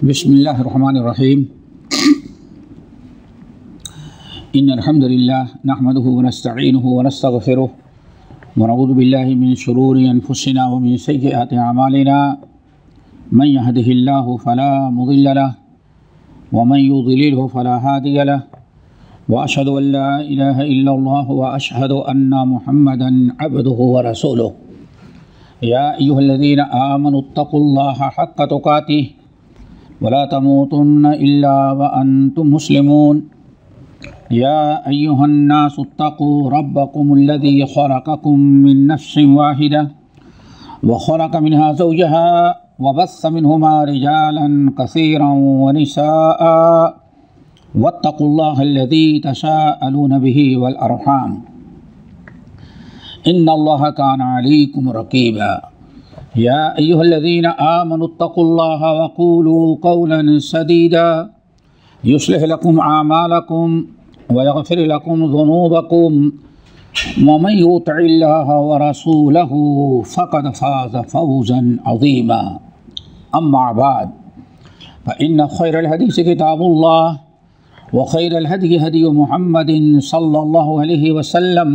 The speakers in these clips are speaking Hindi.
बिस्मिल्लाहिर्रहमानिर्रहीम। इन्नल हम्दुलिल्लाह नहमदुहु व नस्तईनुहु व नस्तगफिरुह व नऊज़ु बिल्लाहि मिन शुरूरि अनफुसिना व मिन सय्यिआति अमालिना। मन यहदिहिल्लाहु फला मुदिल्ल लहु व मन युद्लिलहु फला हादिय लहु व अशहदु अन ला इलाहा इल्लल्लाह व अशहदु अन्ना मुहम्मदन अब्दुहु व रसूलुहु। या अय्युहल्लज़ीना आमनुत्तक़ुल्लाहा हक़्क़ तुक़ातिह वला तमूतुन्न इल्ला व अंतुम मुस्लिमून। या अय्युहन्नासुत्तक़ू रब्बकुमुल्लज़ी खलक़कुम मिन नफ्सिन वाहिदा व खलक़ मिन्हा ज़ौजहा व बस्स मिन्हुमा रिजालन कसीरन व निसाअ वत्तक़ुल्लाहल्लज़ी तसाअलून बिही वल अर्हाम इन्नल्लाहा काना अलैकुम रक़ीबा। या अय्युहल्लज़ीना आमनुत्तक़ुल्लाह वक़ूलू क़ौलन सदीदा युस्लिह लकुम आमालकुम व यग़फ़िर लकुम ज़ुनूबकुम व मन युतिइल्लाह व रसूलहु फ़क़द फ़ाज़ फ़ौज़न अज़ीमा। अम्मा बअद फ़इन्न ख़ैरल हदीस किताबुल्लाह व ख़ैरल हदी हदी मुहम्मदिन सल्लल्लाहु अलैहि वसल्लम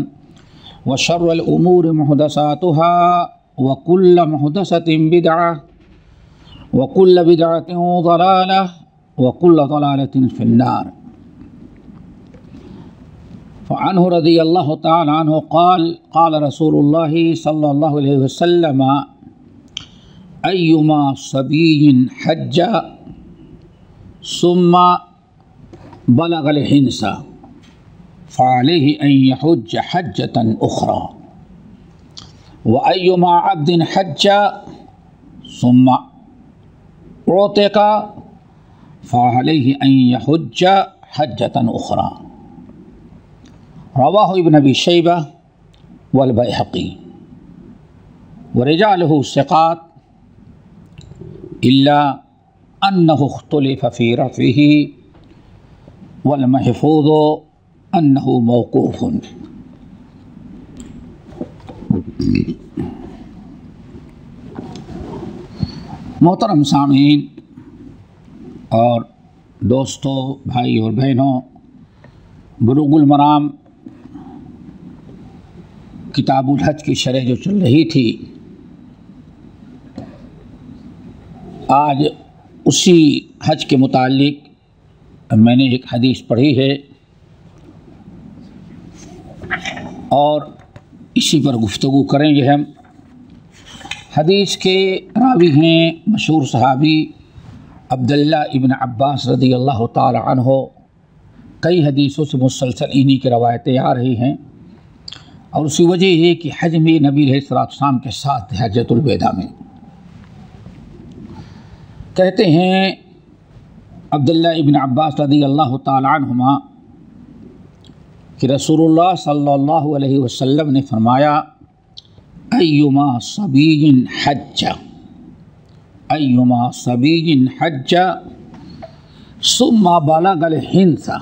व शर्रल उमूरि मुहदसातुहा व कुल्ल मुहदसतिन बिदअह व कुल्ल बिदअतिन ज़लालह व कुल्ल ज़लालतिन फ़िन्नार। फ़अन्हु रज़ियल्लाहु तआला अन्हु क़ाल क़ाल रसूलुल्लाहि सल्लल्लाहु अलैहि वसल्लम अय्युमा सबिय्यिन हज्ज सुम्मा बलगल हिंसा फ़अलैहि अन यहुज्ज हज्जतन उख़रा व अय्युमा अब्दिन हज्ज सुम्मा उतिक़ा फ़अलैहि अन यहुज्ज हज्जतन उख़रा। रवाहु इब्न अबी शैबा वल बैहक़ी व रिजालुहु सिक़ात इल्ला अन्नहु इख्तुलिफ़ फ़ी रफ़इही वल महफ़ूज़ु अन्नहु मौक़ूफ़ुन। मोहतरम सामीन और दोस्तों, भाई और बहनों, बुलूगुल मराम किताबुल हज की शरह जो चल रही थी, आज उसी हज के मुताल्लिक मैंने एक हदीस पढ़ी है और इसी पर गुफ्तगू करेंगे हम। हदीस के रावी हैं मशहूर सहाबी अब्दुल्ला इब्न अब्बास रज़ियल्लाहु ताला अन्हो। कई हदीसों से मुसलसल इन्हीं की रवायतें आ रही हैं और उसी वजह है कि हज में नबी अलैहिस्सलाम के साथ हज्जतुल वेदा में कहते हैं अब्दुल्ला इब्न अब्बास रज़ियल्लाहु ताला अन्हुमा कि रसूलुल्लाह सल्लल्लाहु अलैहि वसल्लम ने फरमाया अय्युमा सबिय्यिन हज्ज सुम्मा बलगल हिंसा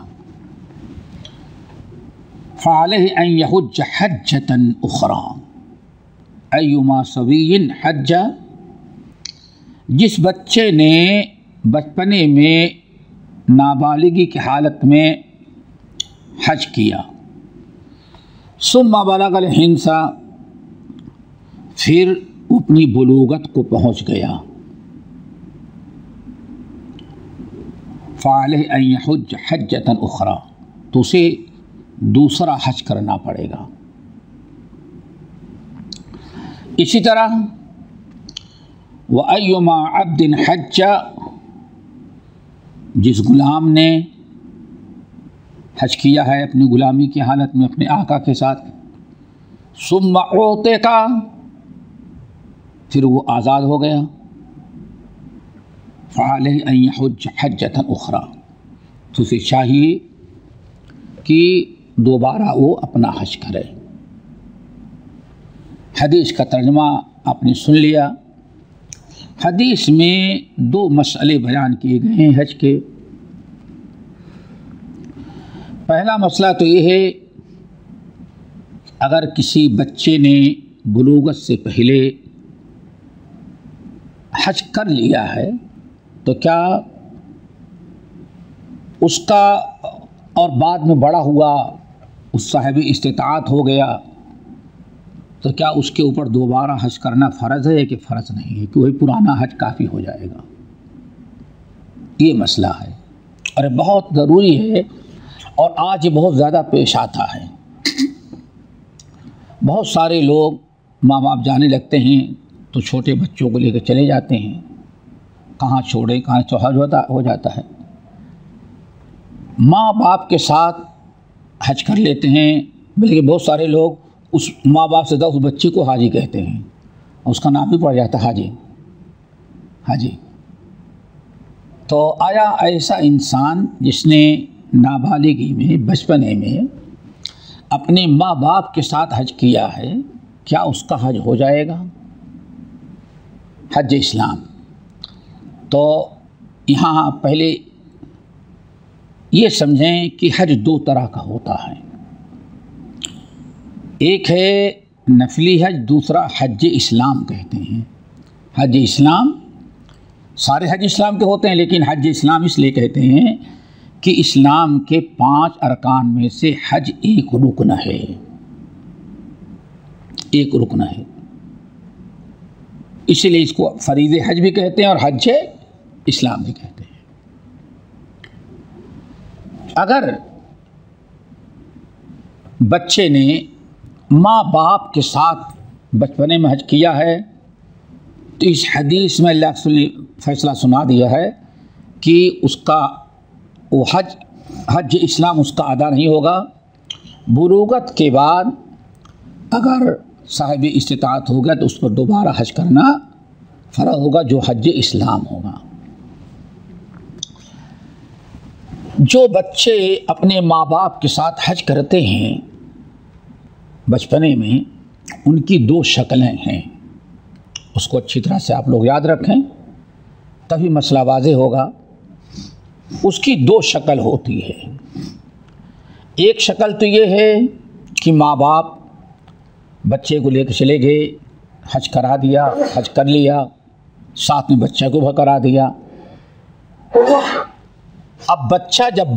फ़अलैहि अन यहुज्ज हज्जतन उख़रा। अय्युमा सबिय्यिन हज्ज, जिस बच्चे ने बचपने में नाबालिगी की हालत में हज किया, सुम्मा बलगल हिंसा, फिर अपनी बुलूगत को पहुँच गया, फ़अलैहि अन यहुज्ज हज्जतन उख़रा, तो उसे दूसरा हज करना पड़ेगा। इसी तरह व अय्युमा अब्दिन हज्ज, जिस गुलाम ने हज किया है अपनी ग़ुलामी की हालत में अपने आका के साथ, सुम्मा उतिक़ा, फिर वो आज़ाद हो गया, फ़अलैहि अन यहुज्ज हज्जतन उख़रा, तो उसे चाहिए कि दोबारा वो अपना हज करे। हदीस का तर्जुमा आपने सुन लिया। हदीस में दो मसले बयान किए गए हैं हज के। पहला मसला तो ये है, अगर किसी बच्चे ने बुलूगत से पहले हज कर लिया है तो क्या उसका, और बाद में बड़ा हुआ, उस साहिब इस्तिताअत हो गया, तो क्या उसके ऊपर दोबारा हज करना फ़र्ज़ है कि फ़र्ज़ नहीं है, कि वही पुराना हज काफ़ी हो जाएगा? ये मसला है और बहुत ज़रूरी है, और आज ये बहुत ज़्यादा पेश आता है। बहुत सारे लोग, माँ बाप जाने लगते हैं तो छोटे बच्चों को लेकर चले जाते हैं, कहाँ छोड़े कहाँ हज हो जाता है। माँ बाप के साथ हज कर लेते हैं, बल्कि बहुत सारे लोग उस माँ बाप से उस बच्चे को हाजी कहते हैं, उसका नाम भी पड़ जाता है हाजी हाजी। तो आया ऐसा इंसान जिसने नाबालिगी में, बचपने में अपने माँ बाप के साथ हज किया है, क्या उसका हज हो जाएगा? हज इस्लाम। तो यहाँ पहले ये समझें कि हज दो तरह का होता है, एक है नफली हज, दूसरा हज इस्लाम कहते हैं। हज इस्लाम, सारे हज इस्लाम के होते हैं, लेकिन हज इस्लाम इसलिए कहते हैं कि इस्लाम के 5 अरकान में से हज एक रुकन है, एक रुकन है, इसीलिए इसको फरीज़े हज भी कहते हैं और हज इस्लाम भी कहते हैं। अगर बच्चे ने माँ बाप के साथ बचपने में हज किया है तो इस हदीस में अल्लाह ने फैसला सुना दिया है कि उसका वो हज इस्लाम उसका अदा नहीं होगा। बुलूगत के बाद अगर साहिब इस्तिताअत हो गया तो उस पर दोबारा हज करना फ़र्ज़ होगा, जो हज इस्लाम होगा। जो बच्चे अपने माँ बाप के साथ हज करते हैं बचपने में, उनकी 2 शक्लें हैं, उसको अच्छी तरह से आप लोग याद रखें तभी मसला वाज़ेह होगा। उसकी 2 शक्ल होती है। एक शक्ल तो ये है कि माँ बाप बच्चे को लेकर चले गए, हज करा दिया, हज कर लिया, साथ में बच्चे को भी करा दिया। अब बच्चा जब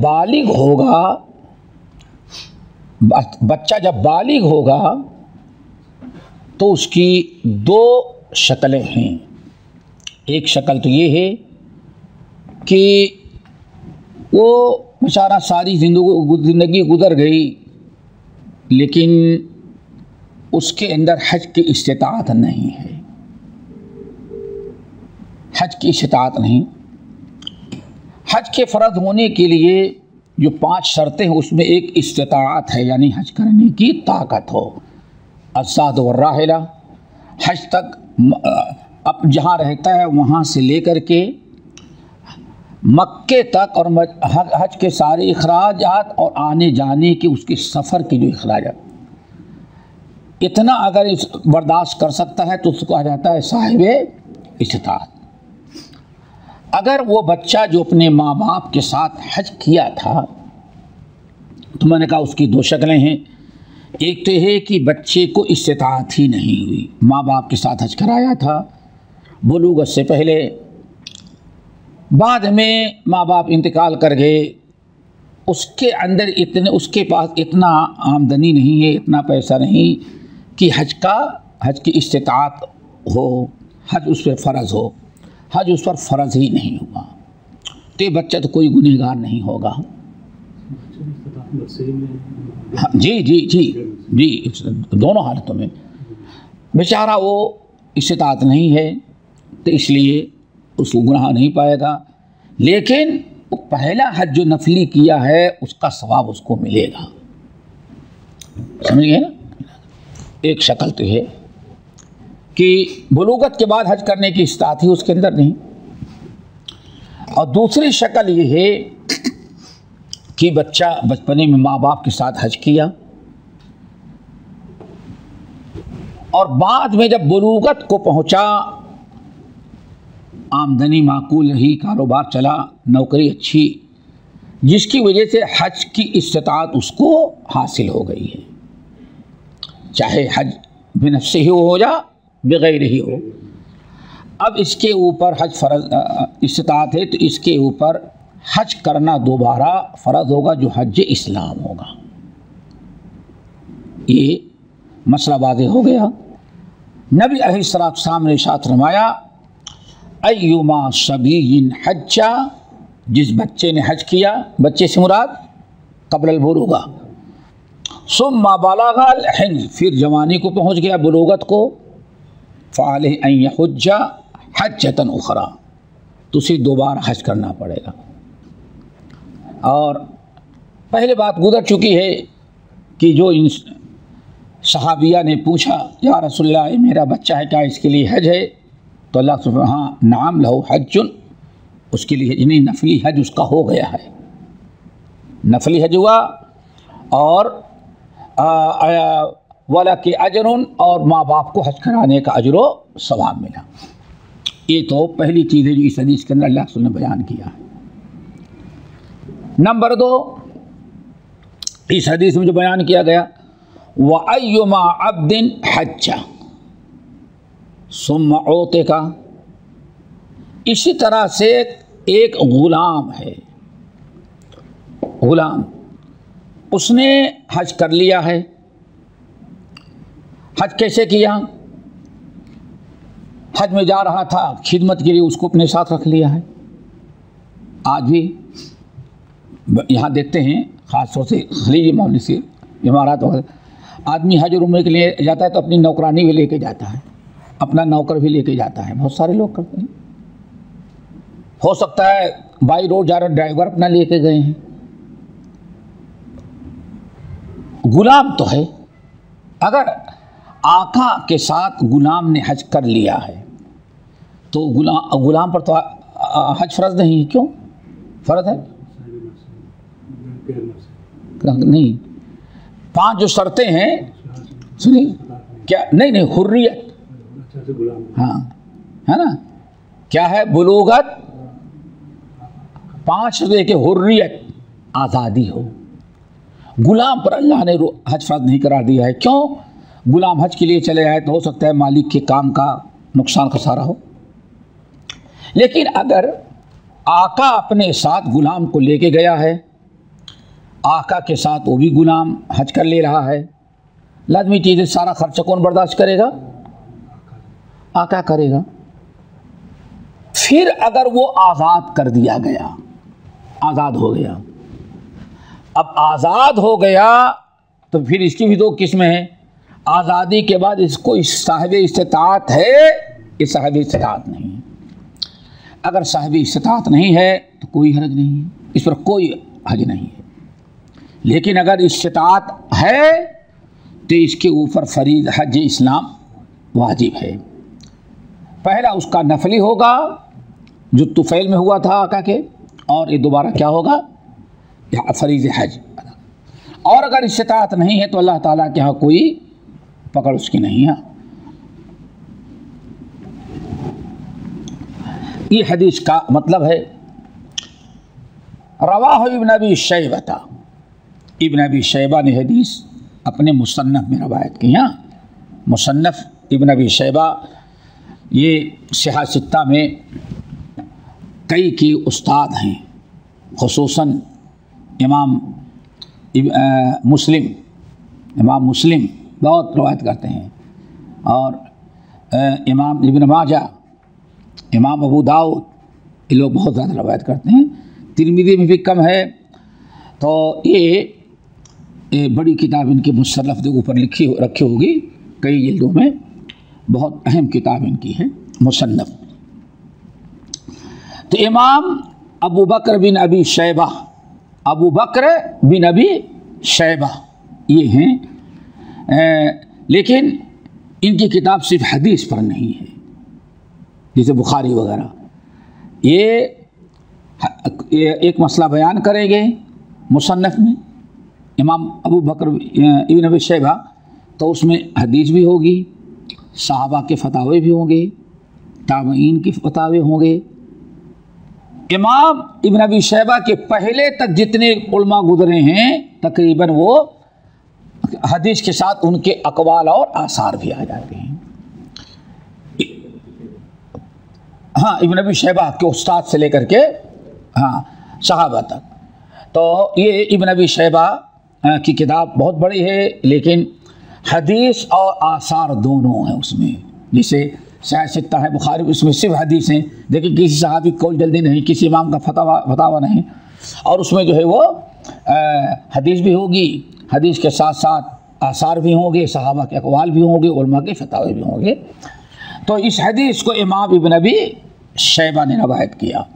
बालिग होगा तो उसकी 2 शक्लें हैं। एक शक्ल तो ये है कि वो बेचारा सारी ज़िंदगी गुजर गई, लेकिन उसके अंदर हज की इस्तिताअत नहीं है, हज की इस्तिताअत नहीं। हज के फ़र्ज़ होने के लिए जो 5 शर्तें हैं उसमें एक इस्तिताअत है, यानी हज करने की ताकत हो। अज़्ज़ाद व राहिला, हज तक अब जहाँ रहता है वहाँ से लेकर के मक्के तक, और हज के सारे अखराजात और आने जाने के उसके सफ़र के जो अखराजात, इतना अगर बर्दाश्त कर सकता है तो उसको कहा जाता है साहिब इस्तिताअत। अगर वो बच्चा जो अपने माँ बाप के साथ हज किया था, तो मैंने कहा उसकी 2 शक्लें हैं। एक तो है कि बच्चे को इस्तिताअत ही नहीं हुई, माँ बाप के साथ हज कराया था बुलूगत से पहले, बाद में माँ बाप इंतकाल कर गए, उसके अंदर उसके पास इतना आमदनी नहीं है, इतना पैसा नहीं कि हज की इस्तिताअत हो, हज उस पर फ़र्ज़ हो, हज उस पर फ़र्ज़ ही नहीं हुआ, तो ये बच्चा तो कोई गुनहगार नहीं होगा। हाँ, जी जी जी जी, दोनों हालतों में बेचारा वो इस्तिताअत नहीं है तो इसलिए उसको गुनाह नहीं पाएगा, लेकिन वो पहला हज जो नफली किया है उसका सवाब उसको मिलेगा। समझ गए ना? एक शक्ल तो है। कि बुलूगत के बाद हज करने की इस्तात ही उसके अंदर नहीं। और दूसरी शक्ल ये है कि बच्चा बचपने में माँ बाप के साथ हज किया और बाद में जब बुलूगत को पहुँचा, आमदनी माकूल रही, कारोबार चला, नौकरी अच्छी, जिसकी वजह से हज की इस्तात उसको हासिल हो गई है, चाहे हज बिनफ्से ही हो या बगैर ही हो। अब इसके ऊपर हज फ़र्ज इस्तात है तो इसके ऊपर हज करना दोबारा फ़र्ज होगा, जो हज इस्लाम होगा। ये मसला वाज़ेह हो गया। नबी अलैहिस्सलाम ने इरशाद फरमाया, अय्युमा सबीयिन हज्जा, जिस बच्चे ने हज किया, बच्चे से मुराद क़ब्ल बुलूगा, सुम्मा बलगल हिन्ज, फिर जवानी को पहुँच गया, बुलूगत को, फ़अलैहि अन यहुज्जा हज्जतन उखरा, तो उसे दोबारा हज करना पड़ेगा। और पहले बात गुजर चुकी है कि जो इन सहाबिया ने पूछा, या रसूलल्लाह मेरा बच्चा है, क्या इसके लिए हज है? तो अल्लाह से हाँ नाम लहू हज्जुन, उसके लिए नहीं, नफली हज उसका हो गया है, नफली हज हुआ, और वाला के अजरुन, और माँ बाप को हज कराने का अजर व सवाब मिला। ये तो पहली चीज़ है जो इस हदीस के अंदर अल्लाह रसूल ने बयान किया है। नंबर 2, इस हदीस में जो बयान किया गया, व अय्युमा अब्दिन हज्जा सुम्मा उतिका, इसी तरह से एक गुलाम है, गुलाम उसने हज कर लिया है। हज कैसे किया? हज में जा रहा था, खिदमत के लिए उसको अपने साथ रख लिया है। आज भी यहाँ देखते हैं, ख़ास तौर से खलीजी मामले से इमारात वगैरह, आदमी हज और उम्रे के लिए जाता है तो अपनी नौकरानी भी लेके जाता है, अपना नौकर भी लेके जाता है। बहुत सारे लोग करते हैं। हो सकता है बाई रोड जा रहे ड्राइवर अपना लेके गए हैं। गुलाम तो है, अगर आका के साथ गुलाम ने हज कर लिया है तो गुलाम पर तो हज फ़र्ज नहीं है। क्यों फ़र्ज है? नहीं, 5 जो शर्तें हैं, सुनिए क्या, नहीं हुर्रियत, हाँ है ना, क्या है? बुलूगत, 5 के हुर्रियत, आज़ादी हो। गुलाम पर अल्लाह ने हज फ़र्ज नहीं करार दिया है। क्यों? गुलाम हज के लिए चले आए तो हो सकता है मालिक के काम का नुकसान खसारा हो, लेकिन अगर आका अपने साथ गुलाम को लेके गया है, आका के साथ वो भी गुलाम हज कर ले रहा है, लाजमी चीज़ है, सारा खर्चा कौन बर्दाश्त करेगा? आका करेगा। फिर अगर वो आज़ाद कर दिया गया, आज़ाद हो गया, अब आज़ाद हो गया तो फिर इसकी भी 2 किस्में हैं। आज़ादी के बाद इसको साहिब इस्तिताअत है, ये साहिब इस्तिताअत नहीं है। अगर साहिब इस्तिताअत नहीं है तो कोई हरज नहीं है, इस पर कोई हज नहीं है। लेकिन अगर इस्तिताअत है तो इसके ऊपर फरीज़ हज इस्लाम वाजिब है। पहला उसका नफली होगा जो तुफ़ैल में हुआ था आका के, और ये दोबारा क्या होगा? फरीज़ हज। और अगर इस्तिताअत नहीं है तो अल्लाह ताला के यहाँ कोई पकड़ उसकी नहीं है। ये हदीस का मतलब है। रवाह इब्न अबी शैबा, इब्न अबी शैबा ने हदीस अपने मुसन्नफ़ में रवायत की। यहाँ मुसन्नफ़ इब्न अबी शैबा ये सिहा सित्ता में कई के उस्ताद हैं, ख़ुसूसन इमाम मुस्लिम बहुत रवायत करते हैं, और इमाम इब्न माजा, इमाम अबू दाऊद, ये लोग बहुत ज़्यादा रवायत करते हैं। तिरमिज़ी में भी कम है। तो ये बड़ी किताब इनके मुसन्नफ़ के ऊपर रखी होगी, कई जिल्दों में, बहुत अहम किताब इनकी है मुसन्नफ़। तो इमाम अबू बकर बिन अबी शैबा, अबू बकर बिन अबी शैबा ये हैं। लेकिन इनकी किताब सिर्फ हदीस पर नहीं है, जैसे बुखारी वगैरह। ये एक मसला बयान करेंगे मुसन्नफ़ में इमाम अबू बकर इब्न अबी शैबा, तो उसमें हदीस भी होगी, सहाबा के फतावे भी होंगे, ताबईन के फतावे होंगे। इमाम इब्न अबी शैबा के पहले तक जितने उलमा गुजरे हैं तकरीबन वो हदीस के साथ उनके अकवाल और आसार भी आ जाते हैं। हाँ, इब्न अबी शैबा के उस्ताद से लेकर के हाँ सहाबा तक। तो ये इब्न अबी शैबा की किताब बहुत बड़ी है, लेकिन हदीस और आसार दोनों हैं उसमें। जैसे शायद सित्ता है बुखारी, उसमें सिर्फ हदीस हैं, देखिए किसी सहाबी को जल्दी नहीं, किसी इमाम का फतावा नहीं, और उसमें जो है वो हदीस भी होगी, हदीस के साथ साथ आसार भी होंगे, सहाबा के अक़वाल भी होंगे, उलमा के फतावे भी होंगे। तो इस हदीस को इमाम इब्न अबी शैबा ने रवायत किया,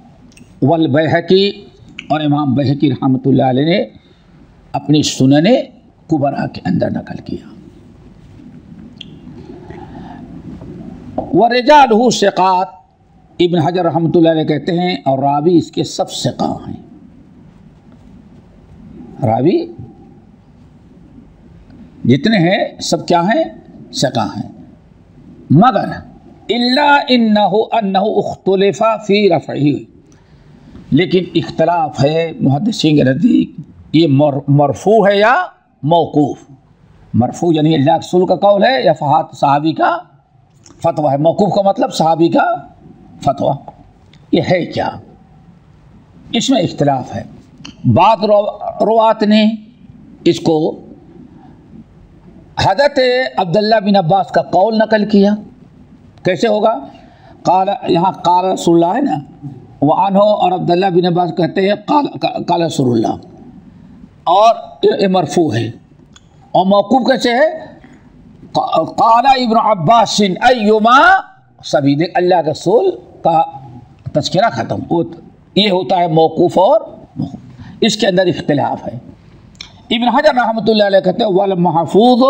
वल बैहक़ी, और इमाम बैहक़ी रहमतुल्लाह अलैह ने अपनी सुनने कुबरा के अंदर नकल किया। व रिजालहु सिक़ात, इब्न हजर रहमतुल्लाह अलैह कहते हैं, और रावी इसके सब सिक़ा हैं, रावी जितने हैं सब क्या हैं, सिक़ा हैं। मगर इल्ला इन्नहु अन्नहु उख्तुलिफ़ा फ़ी रफ़इही, लेकिन इख्तलाफ है मुहद्दिसीन के नज़दीक, ये मरफ़ू है या मौकूफ़। मरफ़ू यानी अल्लाह के रसूल का कौल है या फ़हात सहाबी का फतवा है, मौकूफ़ का मतलब सहाबी का फतवा। ये है क्या, इसमें इख्तलाफ है। बाद रुवात ने इसको हज़रत अब्दुल्लाह बिन अब्बास का कौल नकल किया। कैसे होगा, काला, यहाँ काला रसूलुल्लाह है ना, वह अनहो, और अब्दुल्लाह बिन अब्बास कहते हैं काला रसूलुल्लाह, और ये मरफू है। और मौकूफ़ कैसे है, काला इब्न अब्बास अय्युमा सभी, देख अल्लाह के रसूल का तज़किरा ख़त्म, ये होता है मौकूफ़ और मौकूफ़। इसके अंदर इख्तिलाफ है। इब्न हजर रहमतुल्लाह अलैह कहते हैं वल महफूज़,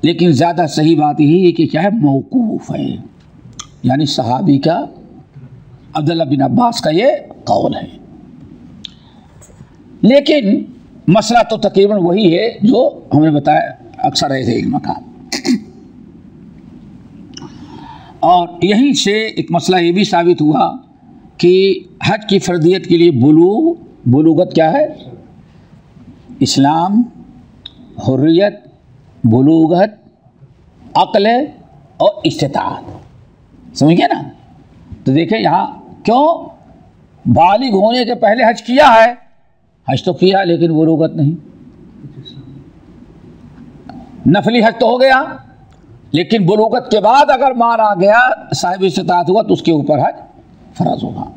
लेकिन ज़्यादा सही बात यही है कि क्या है, मौकूफ़ है, यानी सहाबी का अब्दुल्लाह बिन अब्बास का ये कौल है। लेकिन मसला तो तकरीबन वही है जो हमने बताया अक्सर है इल्म का। और यहीं से एक मसला ये भी साबित हुआ कि हज की फ़र्दियत के लिए बुलूगत क्या है, इस्लाम, हुर्रियत, बुलूगत, अक्ल और इस्तिताअत, समझ गए ना। तो देखें यहाँ क्यों बालिग होने के पहले हज किया है, हज तो किया लेकिन बुलूगत नहीं। नफली हज तो हो गया, लेकिन बुलूगत के बाद अगर माना गया साहिब इस्तिताअत हुआ तो उसके ऊपर हज फर्ज होगा।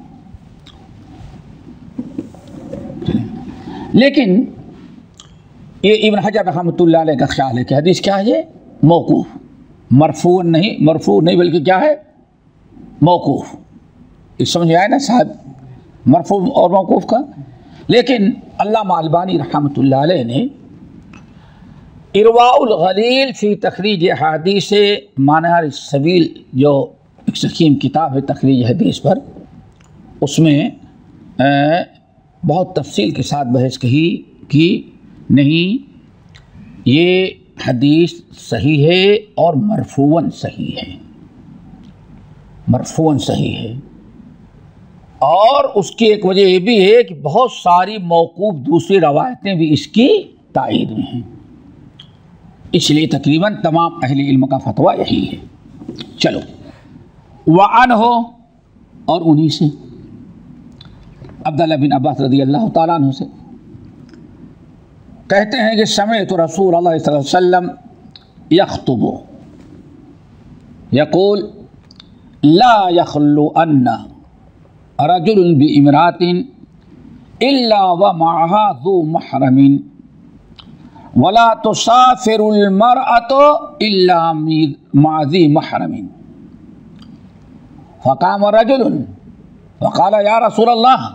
लेकिन ये इब्न हजर रहमतुल्लाह अलैह का ख्याल है कि हदीस क्या है, ये मौकूफ़, मरफू नहीं बल्कि क्या है, मौकूफ़। इस समझ आया ना साहब, मरफू और मौकूफ़ का। लेकिन अल्लामा अलबानी रहमतुल्लाह अलैह ने इरवाउल गलील फ़ी तखरीज हदीस मनार सबील, जो एक सकीम किताब है तखरीज हदीस पर, उसमें बहुत तफसील के साथ बहस कही कि नहीं, ये हदीस सही है और मरफूअन सही है, मरफूअन सही है। और उसकी एक वजह ये भी है कि बहुत सारी मौकूफ़ दूसरी रवायतें भी इसकी तायीद में हैं, इसलिए तकरीबन तमाम अहले इल्म का फतवा यही है। चलो, वअन हो, और उन्हीं से अब्दुल्लाह बिन अब्बास रज़ियल्लाहु ताला अन्हु से कहते हैं कि समिअतु रसूलल्लाह सल्लल्लाहु अलैहि वसल्लम यख़्तुबु यक़ूल ला यख़ल्लु अन्ना रजुलुन बि इमरातिन इल्ला व मअहा ज़ू महरमिन वला तुसाफिरुल मरअतु इल्ला मअ ज़ी महरमिन फ़क़ाम रजुलुन फ़क़ाल या रसूलल्लाह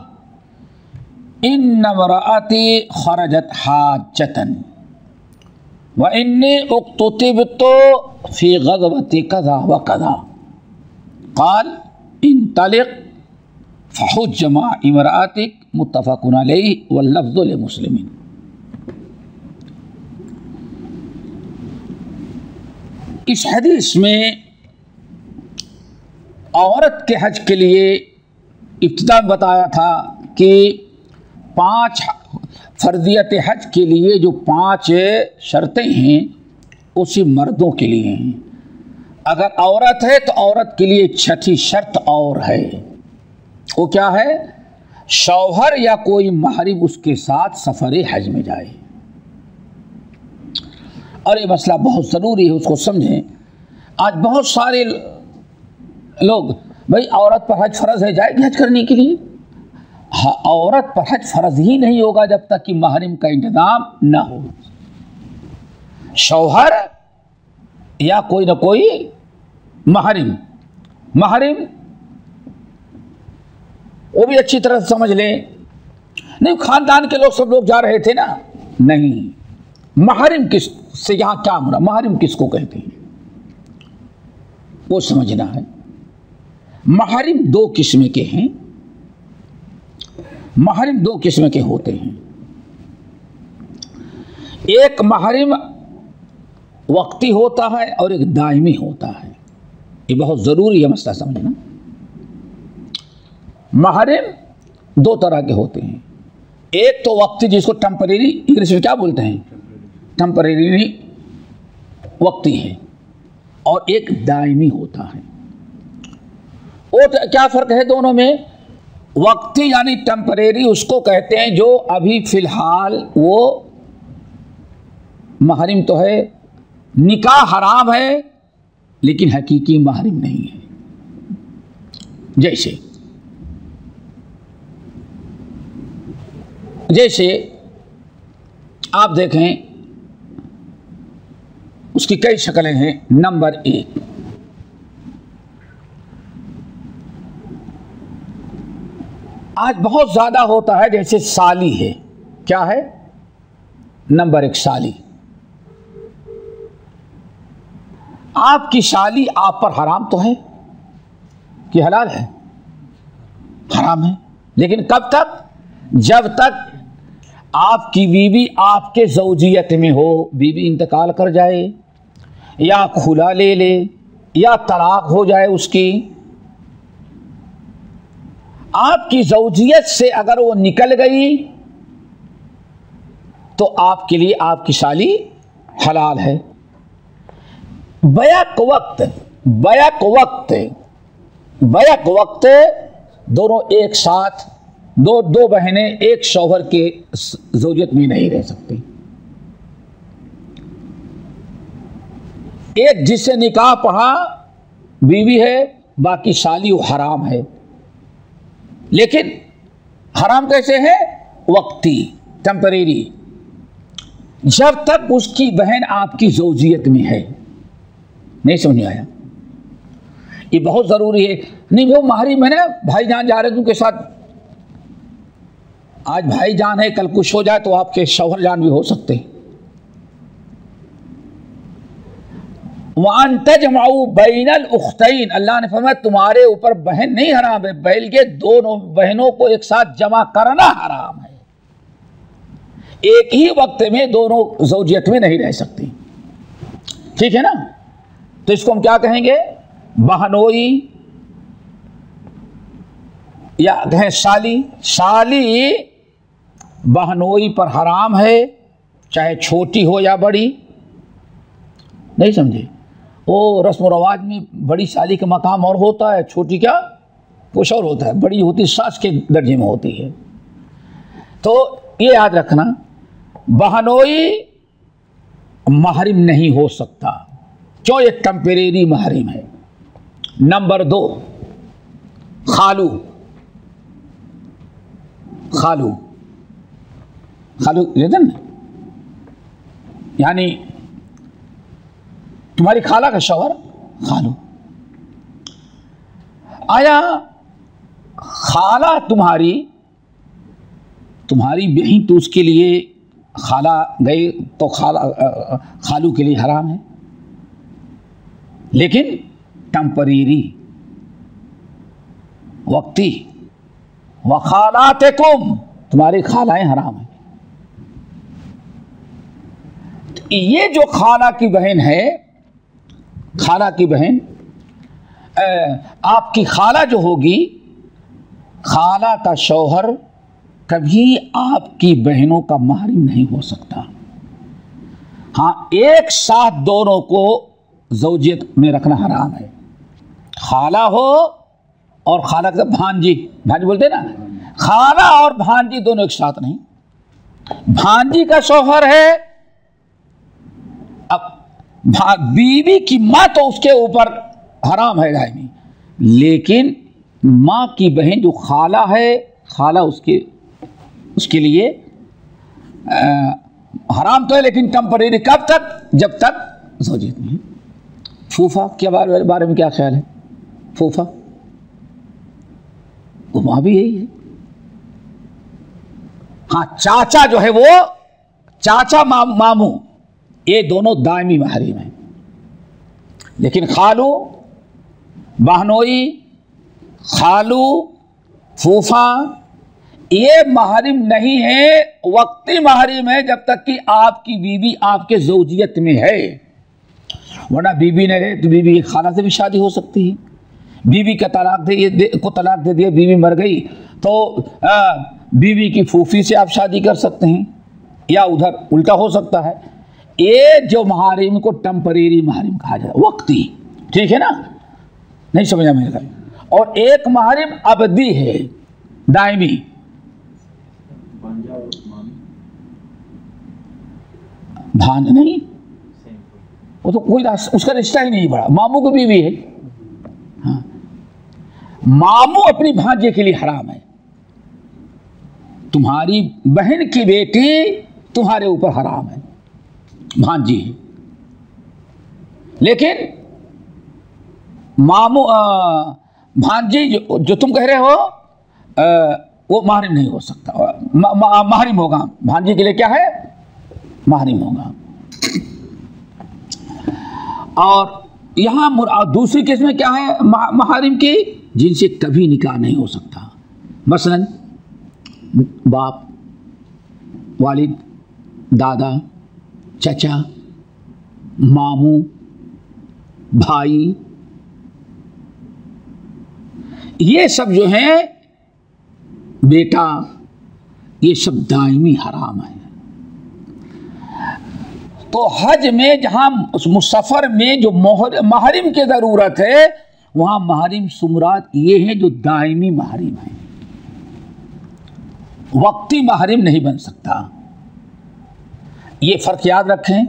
इन्ना इम्रअती खरजत हाजतन व इन्नी उक्तुतिबतु फ़ी ग़ज़वति कज़ा व कज़ा क़ाल इंतलिक़ फ़हुज्ज मअ इम्रअतिक मुत्तफ़क़ुन अलैहि वल लफ़्ज़ु लिमुस्लिमिन। इस हदीस में औरत के हज के लिए इब्तिदा में बताया था कि 5 फ़र्ज़ियत हज के लिए जो 5 शर्तें हैं उसी मर्दों के लिए हैं। अगर औरत है तो औरत के लिए 6ठी शर्त और है। वो क्या है? शौहर या कोई महरिम उसके साथ सफ़र हज में जाए। और ये मसला बहुत ज़रूरी है, उसको समझें। आज बहुत सारे लोग, भाई औरत पर हज फ़र्ज़ है, जाएगी हज करने के लिए। हाँ, औरत पर हज फ़र्ज़ ही नहीं होगा जब तक कि महरिम का इंतज़ाम ना हो। शौहर या कोई ना कोई महरिम वो भी अच्छी तरह से समझ लें। नहीं, ख़ानदान के लोग सब लोग जा रहे थे ना, नहीं। महरिम किस से यहाँ क्या मुरा, महरिम किसको कहते हैं वो समझना है। महरिम 2 किस्म के हैं। महरिम 2 किस्म के होते हैं। एक महरिम वक्ती होता है और एक दायमी होता है। ये बहुत ज़रूरी है मसला समझना। महरिम 2 तरह के होते हैं। एक तो वक्ती, जिसको टेम्परेरी इंग्लिश में क्या बोलते हैं, टेम्परेरी वक्ती है, और एक दायमी होता है। वो क्या फ़र्क है दोनों में? वक्ती यानी टेम्परेरी उसको कहते हैं जो अभी फ़िलहाल वो महरिम तो है, निकाह हराम है लेकिन हकीकी महरिम नहीं है। जैसे आप देखें, उसकी कई शक्लें हैं। नंबर 1, आज बहुत ज़्यादा होता है, जैसे साली है। क्या है? नंबर 1 साली। आपकी साली आप पर हराम तो है कि हलाल है? हराम है। लेकिन कब तक? जब तक आपकी बीवी आपके ज़ौजियत में हो। बीवी इंतकाल कर जाए या खुला ले ले या तलाक हो जाए उसकी, आपकी ज़ौजियत से अगर वो निकल गई तो आपके लिए आपकी साली हलाल है। बैक वक्त दोनों एक साथ, दो बहनें एक शौहर के ज़ौजियत में नहीं रह सकती। एक जिससे निकाह पढ़ा बीवी है, बाकी साली वो हराम है। लेकिन हराम कैसे है? वक्ती, टेम्परेरी। जब तक उसकी बहन आपकी ज़ौजियत में है। नहीं समझ आया? ये बहुत ज़रूरी है। नहीं, वो महरिम है ना, भाईजान जा रहे हैं उनके साथ। आज भाईजान है, कल कुछ हो जाए तो आपके शौहर जान भी हो सकते हैं। वान तजमाऊ बैनल उख्तैन, अल्लाह ने फरमाया तुम्हारे ऊपर बहन नहीं हराम है, बल्कि दोनों बहनों को एक साथ जमा करना हराम है। एक ही वक्त में दोनों ज़ौजियत में नहीं रह सकती। ठीक है ना? तो इसको हम क्या कहेंगे? बहनोई या कहें साली। साली बहनोई पर हराम है, चाहे छोटी हो या बड़ी। नहीं समझे? वो रस्म व रवाज में बड़ी साली का मकाम और होता है, छोटी क्या कुछ और होता है। बड़ी होती सास के दर्जे में होती है। तो ये याद रखना, बहनोई महरिम नहीं हो सकता। क्यों? ये टेम्परेरी महरिम है। नंबर 2, खालू। रिदन यानी तुम्हारी खाला का शौहर खालू। आया खाला तुम्हारी बहन, तो उसके लिए खाला गई तो खालू के लिए हराम है। लेकिन टेम्परेरी, वक्ती। व खालातिकुम, तुम्हारी खालाएं हराम है। ये जो खाला की बहन है, खाला की बहन, आपकी खाला जो होगी, खाला का शौहर कभी आपकी बहनों का महरम नहीं हो सकता। हाँ, एक साथ दोनों को ज़ौजियत में रखना हराम है। खाला हो और खाला के भांजी, भांजी बोलते हैं ना, खाला और भांजी दोनों एक साथ नहीं। भांजी का शौहर है, अब बीवी की माँ तो उसके ऊपर हराम है दायमी, लेकिन माँ की बहन जो खाला है, खाला उसके लिए हराम तो है, लेकिन टेम्परेरी। कब तक? जब तक ज़ौजियत नहीं। फूफा के बारे में क्या ख्याल है? फूफा वो माँ भी यही है। हाँ, चाचा जो है वो, चाचा मामू, ये दोनों दायमी महरीम हैं। लेकिन खालू, बहनोई, खालू, फूफा, ये महरीम नहीं है, वक्ती महरीम है जब तक कि आपकी बीवी आपके ज़ौजियत में है। वरना बीवी ने रहे तो बीवी की खाला से भी शादी हो सकती है। बीवी का तलाक दे दिया, बीवी मर गई तो बीवी की फूफी से आप शादी कर सकते हैं, या उधर उल्टा हो सकता है। ये जो महरीम को टेम्परेरी महरीम कहा जाता है, वक्ती, ठीक है ना? नहीं समझा मेरे को। और एक महरीम अबदी है, दायमी। भान नहीं, वो तो कोई उसका रिश्ता ही नहीं बढ़ा, मामू की बीवी है। हाँ, मामू अपनी भांजे के लिए हराम है। तुम्हारी बहन की बेटी तुम्हारे ऊपर हराम है, भांजी है। लेकिन मामू भांजी जो तुम कह रहे हो वो महरीम नहीं हो सकता। महरीम होगा, भांजी के लिए क्या है? महरीम होगा। और यहाँ दूसरी केस में क्या है महरीम की? जिनसे कभी निकाह नहीं हो सकता। मसलन बाप, वालिद, दादा, चचा, मामू, भाई, ये सब जो हैं, बेटा, ये सब दायमी हराम है। तो हज में जहां मुसफर में जो महरीम की जरूरत है, वहां महरीम सुमरात ये है जो दायमी महरीम है, वक्ती महरीम नहीं बन सकता। ये फर्क याद रखें,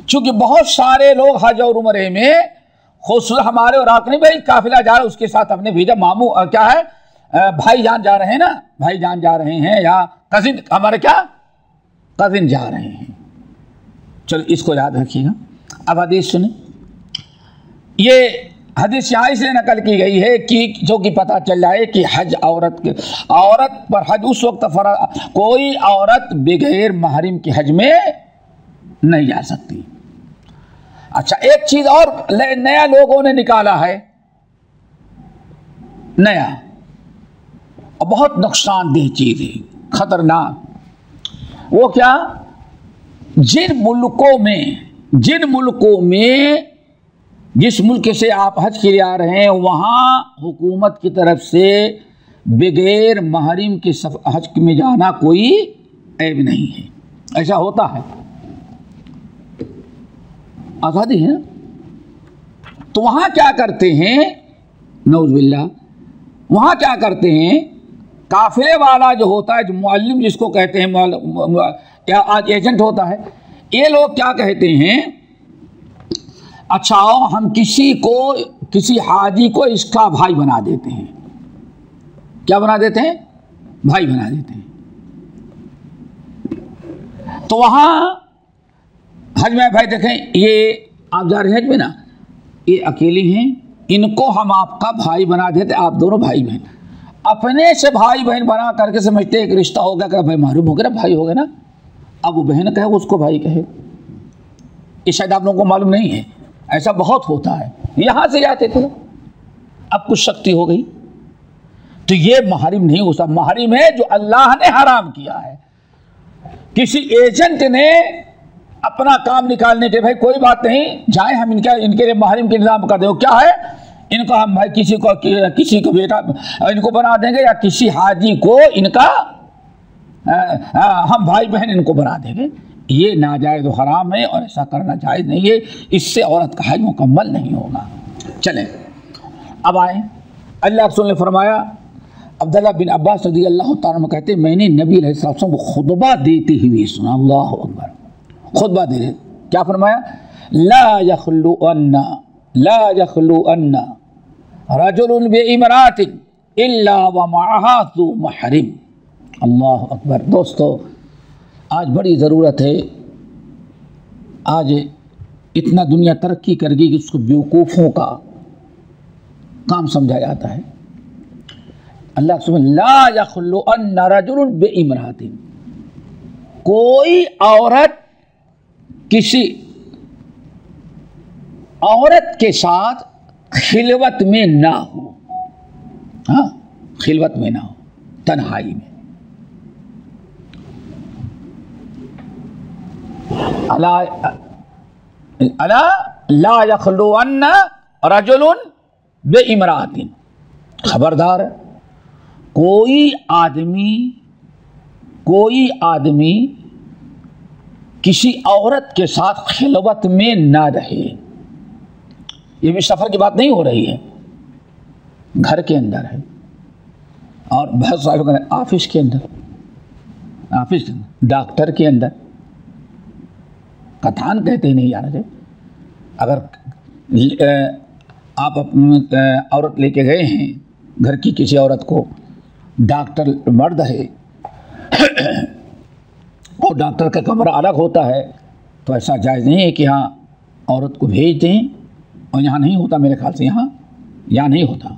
क्योंकि बहुत सारे लोग हज और उम्रे में, खुद हमारे और आकनी भाई काफिला जा रहा है, उसके साथ हमने भेजा मामू क्या है, भाईजान जा रहे हैं ना, भाईजान जा रहे हैं, या कजिन, हमारे क्या कजिन जा रहे हैं। चलो इसको याद रखिएगा। अब हदीस सुने, ये हदीस यहाँ से नकल की गई है कि जो कि पता चल जाए कि हज औरत पर हज उस वक्त कोई औरत बगैर महरीम के हज में नहीं जा सकती। अच्छा, एक चीज और नया लोगों ने निकाला है, नया और बहुत नुकसानदेह चीज है, खतरनाक। वो क्या? जिन मुल्कों में जिस मुल्क से आप हज के लिए आ रहे हैं, वहाँ हुकूमत की तरफ से बगैर महरीम के हज में जाना कोई ऐब नहीं है। ऐसा होता है, आज़ादी है। तो वहाँ क्या करते हैं, नौज़ुबिल्लाह, वहाँ क्या करते हैं, काफिले वाला जो होता है, जो मुअल्लिम जिसको कहते हैं, या आज एजेंट होता है, ये लोग क्या कहते हैं, अच्छा हम किसी हाजी को इसका भाई बना देते हैं। क्या बना देते हैं? भाई बना देते हैं। तो वहाँ हज में भाई देखें, ये आप जा रहे हैं हज में ना, ये अकेली हैं, इनको हम आपका भाई बना देते, आप दोनों भाई बहन। अपने से भाई बहन बना करके समझते एक रिश्ता हो गया, क्या भाई मालूम हो गया ना, भाई हो गया ना। अब वो बहन कहे, उसको भाई कहे, ये शायद आप लोगों को मालूम नहीं है, ऐसा बहुत होता है, यहाँ से जाते थे, अब कुछ शक्ति हो गई तो ये महरिम नहीं हो सकता। महरिम है जो अल्लाह ने हराम किया है। किसी एजेंट ने अपना काम निकालने के, भाई कोई बात नहीं, जाए हम इनके लिए महरिम के इंतजाम कर दें। क्या है, इनको हम भाई किसी को बेटा इनको बना देंगे, या किसी हाजी को इनका हम भाई बहन इनको बना देंगे। ये नाजायज़ और हराम है और ऐसा करना जायज़ नहीं है। इससे औरत का हज मुकम्मल नहीं होगा। चलें अब आए, अल्लाह रसूल ने फरमाया, अब्दुल्लाह बिन अब्बास रज़ी अल्लाह तआला अन्हु कहते, मैंने नबी अलैहि सल्लम को खुतबा देते हुए सुना। अल्लाहु अकबर, खुतबा दे रहे, क्या फरमाया, ला यखलु अन्ना रजुलुन बिइमरातिन इल्ला व मअहा ज़ू महरिम। अल्लाह अकबर। दोस्तों, आज बड़ी ज़रूरत है, आज इतना दुनिया तरक्की कर गई कि उसको बेवकूफ़ों का काम समझा जाता है। अल्लाह सुब्हानहू ला यखलु अन्ना रजुलुन बिइमरातिन, कोई औरत किसी औरत के साथ खिलवत में ना हो। हाँ, खिलवत में ना हो, तन्हाई में। अला ला यखलुअन्ना रजुलुन बिइमरातिन, खबरदार कोई आदमी किसी औरत के साथ खिलवत में ना रहे। ये भी सफ़र की बात नहीं हो रही है, घर के अंदर है, और बहुत सारे लोग ऑफिस के अंदर, डॉक्टर के अंदर, कथान कहते नहीं जाना चाहिए। अगर आप अपनी औरत लेके गए हैं, घर की किसी औरत को, डॉक्टर मर्द है और डॉक्टर का कमरा अलग होता है, तो ऐसा जायज़ नहीं है कि हाँ औरत को भेज दें। और यहाँ नहीं होता, मेरे ख्याल से यहाँ नहीं होता।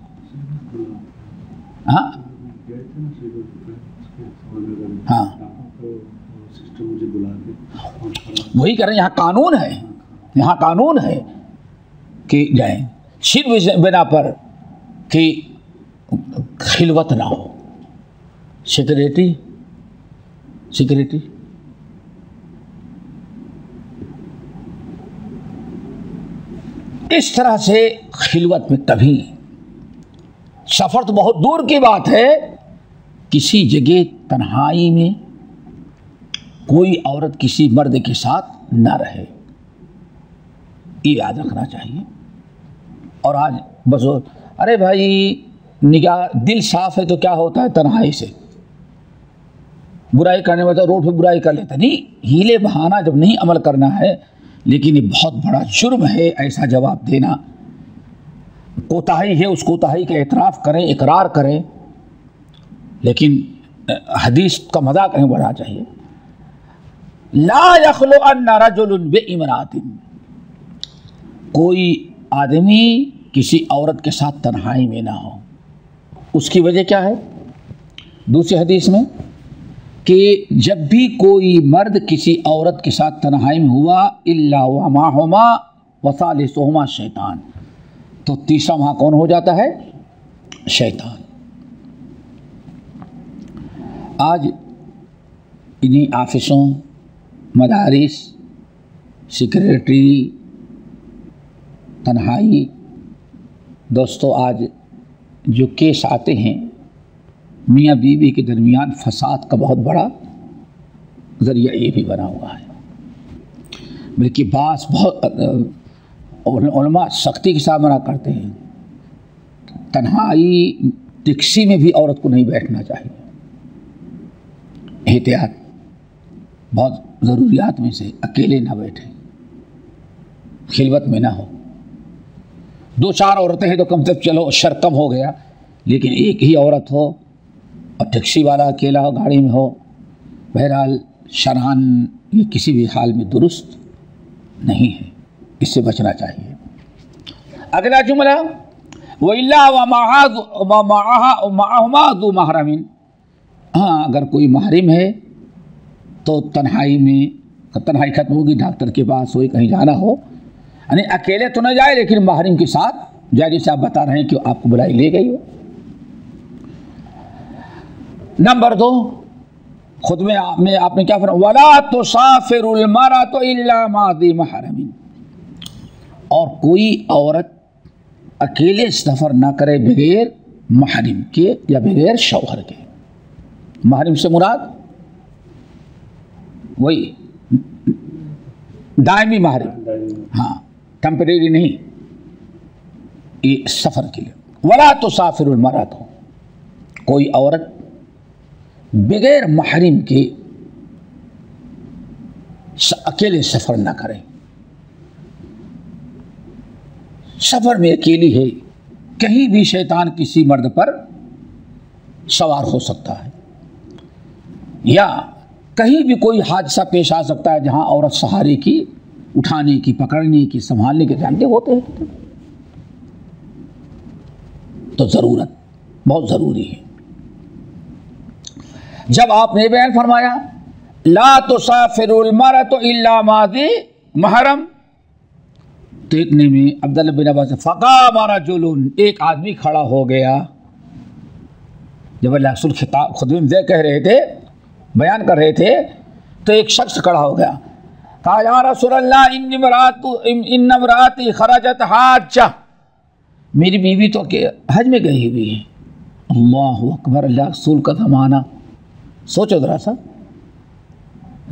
हाँ हाँ, वही कह रहे हैं, यहाँ कानून है, यहाँ कानून है कि जाए, सिर्फ बिना पर कि खिलवत ना हो, सिक्योरिटी। इस तरह से खिलवत में कभी, सफ़र तो बहुत दूर की बात है, किसी जगह तन्हाई में कोई औरत किसी मर्द के साथ ना रहे, ये याद रखना चाहिए। और आज बस, अरे भाई निगाह, दिल साफ है तो क्या होता है, तन्हाई से बुराई करने वाला रोड पे बुराई कर लेता नहीं, हीले बहाना जब नहीं अमल करना है। लेकिन ये बहुत बड़ा जुर्म है ऐसा जवाब देना। कोताही है, उस कोताही का एतराफ़ करें, इकरार करें, लेकिन हदीस का मजाक नहीं बढ़ना चाहिए। ला यखलु अन्ना रजुलुन बिइमरातिन, कोई आदमी किसी औरत के साथ तन्हाई में ना हो। उसकी वजह क्या है, दूसरी हदीस में, कि जब भी कोई मर्द किसी औरत के साथ तन्हाई में हुआ, इल्ला व माहुमा व सालिसुहुमा शैतान, तो तीसरा वहाँ कौन हो जाता है, शैतान। आज इन्हीं ऑफिसों, मदारिस, सेक्रेटरी, तन्हाई, दोस्तों आज जो केस आते हैं मियाँ बीवी के दरमियान, फसाद का बहुत बड़ा ज़रिया ये भी बना हुआ है। बल्कि बास बहुत उलमा सख्ती के साथ मना करते हैं, तन्हाई टैक्सी में भी औरत को नहीं बैठना चाहिए। एहतियात, बहुत ज़रूरियात में से अकेले ना बैठे, खिलवत में ना हो। 2-4 औरतें हैं तो कम से कम चलो शर कम हो गया, लेकिन एक ही औरत हो और टैक्सी वाला अकेला हो, गाड़ी में हो, बहरहाल शरअन ये किसी भी हाल में दुरुस्त नहीं है, इससे बचना चाहिए। अगला जुमला, वइल्ला व माहुमा ज़ू महरमिन, हाँ अगर कोई महरिम है तो तन्हाई में, तन्हाई खत्म होगी, डॉक्टर के पास हो, कहीं जाना हो, यानी अकेले तो न जाए लेकिन महरम के साथ जाए, जैसे आप बता रहे हैं कि आपको बुलाई ले गई हो। नंबर 2 खुतबे में आपने क्या फरमाया, वला तुसाफिरुल मरअतु इल्ला मा ज़ी महरमिन, और कोई औरत अकेले सफ़र ना करे बगैर महरम के या बगैर शौहर के। महरम से मुराद वही दायमी महरम, हाँ टेम्परेरी नहीं, ये सफ़र के लिए। वला तुसाफिरुल मरअतु, कोई औरत बगैर महरम के अकेले सफ़र ना करे। सफ़र में अकेली है, कहीं भी शैतान किसी मर्द पर सवार हो सकता है, या कहीं भी कोई हादसा पेश आ सकता है जहां औरत सहारे की, उठाने की, पकड़ने की, संभालने के जानते होते हैं। तो ज़रूरत बहुत ज़रूरी है। जब आपने बयान फरमाया ला तुसाफिरुल मरअतु इल्ला मा ज़ी महरम, तो इतने में अब्दुल्लाह बिन अब्बास फ़क़ाम रजुलुन, एक आदमी खड़ा हो गया। जब अल्लाह रसूल खिताब खुद में कह रहे थे, बयान कर रहे थे, तो एक शख्स खड़ा हो गया। कहा या रसूलल्लाह इन्न इम्राती खरजत हाज्जा, मेरी बीवी तो हज में गई हुई है। अल्लाहु अकबर, अल्लाह रसूल का ज़माना, सोचो ज़रा सा,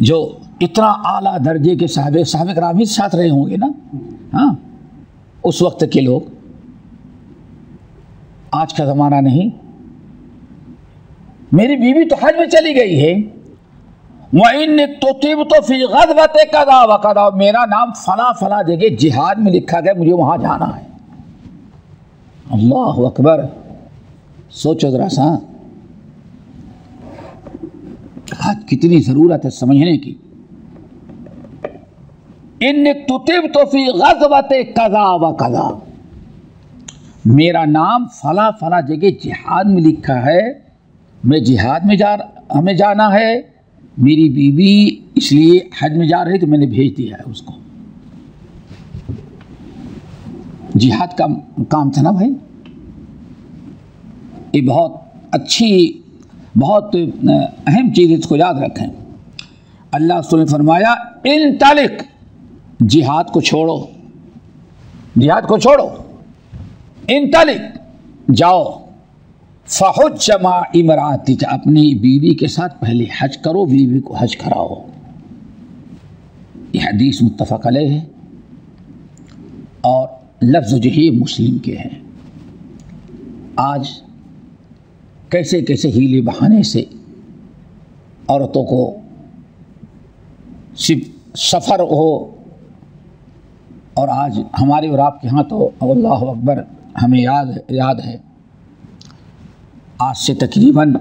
जो इतना आला दर्जे के साहब कराम ही साथ रहे होंगे ना, हाँ उस वक्त के लोग, आज का ज़माना नहीं। मेरी बीवी तो हज में चली गई है, वइन तुतिबतु फी ग़ज़वति कज़ा व कज़ा, मेरा नाम फला फला जगह जिहाद में लिखा गया, मुझे वहाँ जाना है। अल्लाहु अकबर, सोचो ज़रा सा, आज कितनी ज़रूरत है समझने की। इन तुतिबतु फी ग़ज़वति कज़ा व कज़ा, मेरा नाम फला फला जगह जिहाद में लिखा है, मैं जिहाद में हमें जाना है, मेरी बीवी इसलिए हज में जा रही तो मैंने भेज दिया है उसको। जिहाद का काम था ना भाई, ये बहुत अच्छी, बहुत अहम चीज़, इसको याद रखें। अल्लाह रसूल ने फरमाया इन तालिक, जिहाद को छोड़ो, जिहाद को छोड़ो, इन तालिक जाओ, फ़हुज्ज मा इमरातिक, अपनी बीवी के साथ पहले हज करो, बीवी को हज कराओ। यह हदीस मुत्तफ़क़ अलैह है और लफ्ज़ जो है मुस्लिम के हैं। आज कैसे कैसे हीले बहाने से औरतों को सिर्फ सफ़र हो, और आज हमारे और आपके यहाँ तो अल्लाहु अकबर, हमें याद है आज से तकरीबन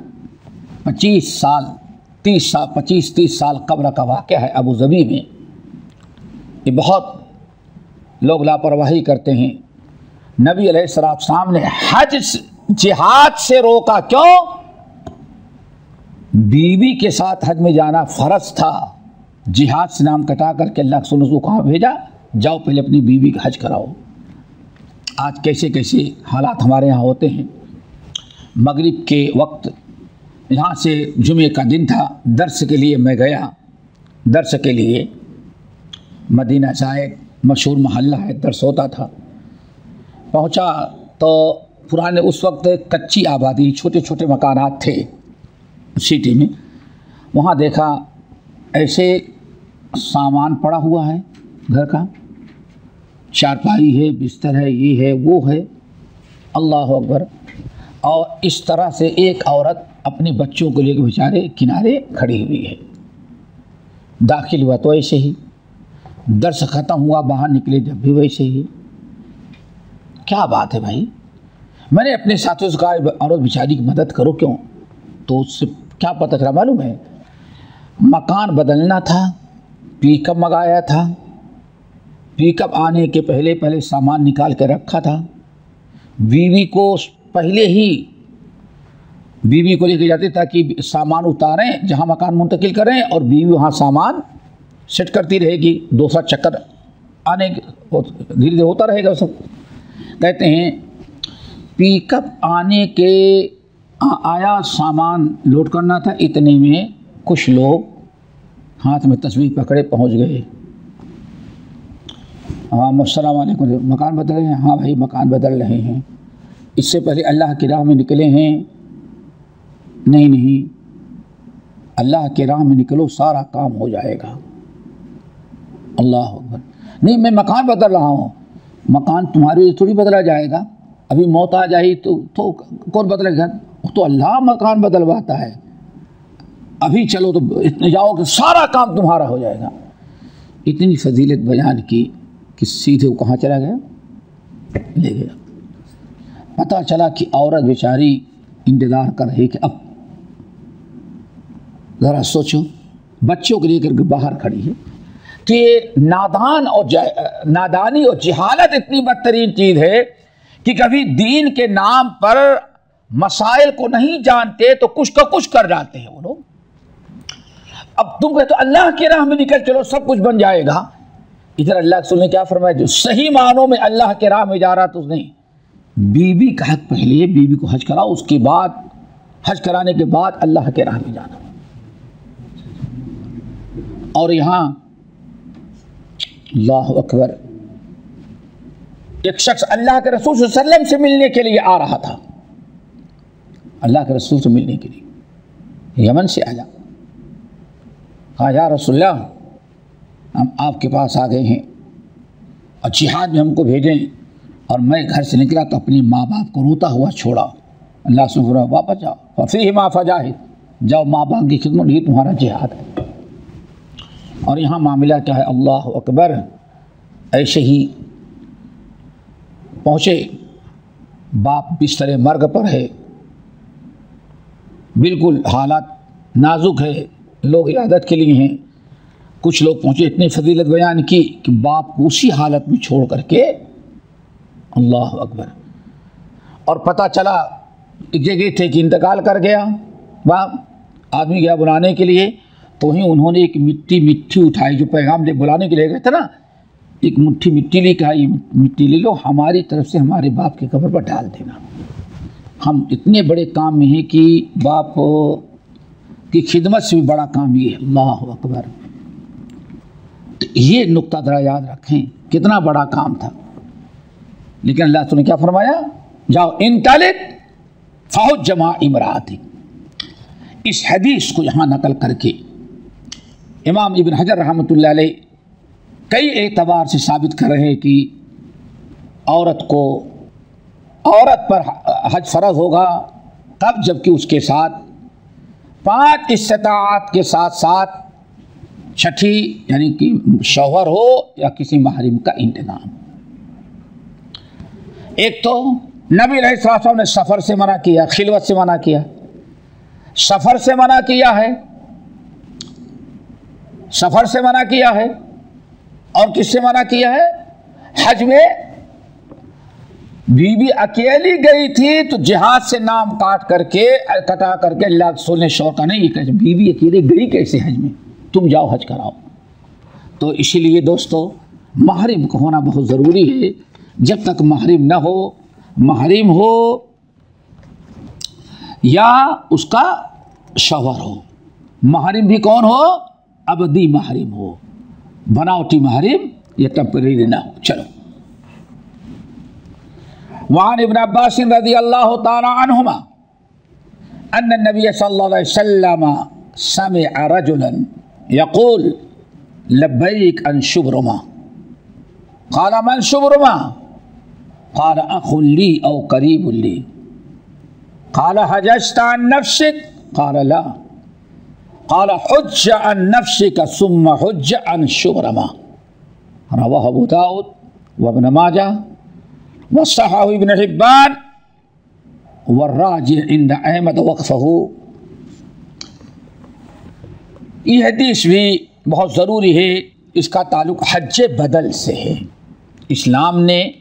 25 साल 30 साल कब्ल का वाक़या है अबू ज़बी में। ये बहुत लोग लापरवाही करते हैं। नबी अलैहिस्सलाम ने हज जिहाद से रोका, क्यों? बीवी के साथ हज में जाना फ़र्ज था, जिहाद से नाम कटा करके अल्लाह रसूल ने कहाँ भेजा, जाओ पहले अपनी बीवी का हज कराओ। आज कैसे कैसे हालात हमारे यहाँ होते हैं। मगरिब के वक्त यहाँ से जुमे का दिन था, दर्स के लिए मैं गया, दर्स के लिए मदीना जाए, मशहूर महल्ला है, दर्स होता था। पहुँचा तो पुराने उस वक्त कच्ची आबादी, छोटे छोटे मकानात थे सिटी में। वहाँ देखा ऐसे सामान पड़ा हुआ है घर का, चारपाई है, बिस्तर है, ये है वो है, अल्लाह अकबर। और इस तरह से एक औरत अपने बच्चों को लेकर बेचारे किनारे खड़ी हुई है। दाखिल हुआ तो ऐसे ही, दर्स ख़त्म हुआ बाहर निकले जब भी वैसे ही। क्या बात है भाई, मैंने अपने साथियों से कहा औरत बेचारी की मदद करो, क्यों? तो उससे क्या पता चला मालूम है, मकान बदलना था, पिकअप मंगाया था, पिकअप आने के पहले पहले सामान निकाल कर रखा था। बीवी को पहले ही बीवी को लेके जाते ताकि सामान उतारें, जहाँ मकान मुंतकिल करें, और बीवी वहाँ सामान सेट करती रहेगी, दूसरा चक्कर आने धीरे धीरे होता रहेगा सब। कहते हैं पिकअप आने के आया, सामान लोड करना था, इतने में कुछ लोग हाथ में तस्वीर पकड़े पहुंच गए। हाँ अस्सलाम वालेकुम, मकान बदल रहे हैं? हाँ भाई मकान बदल रहे हैं। इससे पहले अल्लाह की राह में निकले हैं? नहीं, अल्लाह के राह में निकलो सारा काम हो जाएगा। अल्लाह अकबर। नहीं मैं मकान बदल रहा हूँ। मकान तुम्हारी थोड़ी बदला जाएगा, अभी मौत आ जाए तो कौन बदलेगा? तो अल्लाह मकान बदलवाता है। अभी चलो तो इतने जाओ कि सारा काम तुम्हारा हो जाएगा। इतनी फजीलत बयान की कि सीधे वो कहाँ चला गया, ले गया। पता चला कि औरत बेचारी इंतज़ार कर रही कि अब ज़रा सोचो, बच्चों को लेकर के बाहर खड़ी है। तो ये नादानी और जहालत इतनी बदतरीन चीज़ है कि कभी दीन के नाम पर मसाइल को नहीं जानते तो कुछ का कुछ कर जाते हैं वो लोग। अब तुम कहते तो अल्लाह की राह में निकल चलो सब कुछ बन जाएगा। इधर अल्लाह के रसूल ने क्या फरमाया? जो सही मानों में अल्लाह के राह में जा रहा तो नहीं, बीवी का हक पहले, बीवी को हज कराओ, उसके बाद हज कराने के बाद अल्लाह के राह में जाना। और यहाँ अल्लाह अकबर, एक शख्स अल्लाह के रसूल सल्लल्लाहु अलैहि वसल्लम से मिलने के लिए आ रहा था। अल्लाह के रसूल से मिलने के लिए यमन से आया। कहा या रसूलल्लाह हम आपके पास आ गए हैं और जिहाद में हमको भेजें, और मैं घर से निकला तो अपने माँ बाप को रोता हुआ छोड़ा। अल्लाह से बोला वापस जाओ, फी मा फजाहिद, जाओ माँ बाप की खिदमत, ये तुम्हारा जिहाद है। और यहाँ मामला क्या है? अल्लाह अकबर। ऐसे ही पहुँचे, बाप बिस्तर मर्ग पर है, बिल्कुल हालात नाजुक है, लोग इयादत के लिए हैं। कुछ लोग पहुँचे, इतनी फजीलत बयान की कि बाप को उसी हालत में छोड़ करके, अल्लाह अकबर। और पता चला एक जगह थे कि इंतकाल कर गया बाप, आदमी गया बुलाने के लिए, तो ही उन्होंने एक मिट्टी उठाई, जो पैगाम ले बुलाने के लिए गए थे ना, एक मुट्ठी मिट्टी ले कहा, ये मिट्टी ले लो, हमारी तरफ से हमारे बाप की कब्र पर डाल देना। हम इतने बड़े काम में हैं कि बाप की खिदमत से भी बड़ा काम ये है। अल्लाह अकबर। तो ये नुक्ता ज़रा याद रखें, कितना बड़ा काम था। लेकिन अल्लाह ने क्या फरमाया? जाओ इंतलिक फहुज जमा इमराती। इस हदीस को यहाँ नकल करके इमाम इब्न हजर रहमतुल्लाह अलैह कई एतबार से साबित कर रहे हैं कि औरत पर हज फ़र्ज़ होगा तब जबकि उसके साथ 5 इस्तिताअत के साथ साथ छठी यानी कि शौहर हो या किसी महरिम का इंतज़ाम। एक तो नबी अलैहि सल्लल्लाहु अलैहि वसल्लम ने सफ़र से मना किया, खिलवत से मना किया। सफ़र से मना किया है, सफ़र से मना किया है, और किससे मना किया है? हज में बीवी अकेली गई थी तो जिहाद से नाम कटा करके अल्लाह के रसूल ने शौर का नहीं, कैसे बीवी अकेले गई कैसे हज में, तुम जाओ हज कराओ। तो इसीलिए दोस्तों महरिम को होना बहुत ज़रूरी है। जब तक महरिम न हो, महरिम हो या उसका शौहर हो, महरिम भी कौन हो? अबदी महरिम हो, बनावटी महरिम या टेम्परेरी ना हो। चलो वान इब्न अब्बास रज़ियल्लाहु ताला अन्हुमा अन्ना नबी सल्लल्लाहु अलैहि वसल्लम समिअ रजुलन यक़ूल लब्बैक अन शुब्रमा क़ाल मन शुब्रमा क़ाल अख़ुन ली औ क़रीबुन ली क़ाल हजजत अन नफ़्सिक क़ाल ला क़ाल हुज्ज अन नफ़्सिक सुम्मा हुज्ज अन शुब्रमा। रवाहु अबू दाऊद व इब्न माजाह व सहाहु इब्न हिब्बान व राजी इंद अहमद वक़फ़हु। ये हदीस भी बहुत ज़रूरी है, इसका ताल्लुक़ हज बदल से है। इस्लाम ने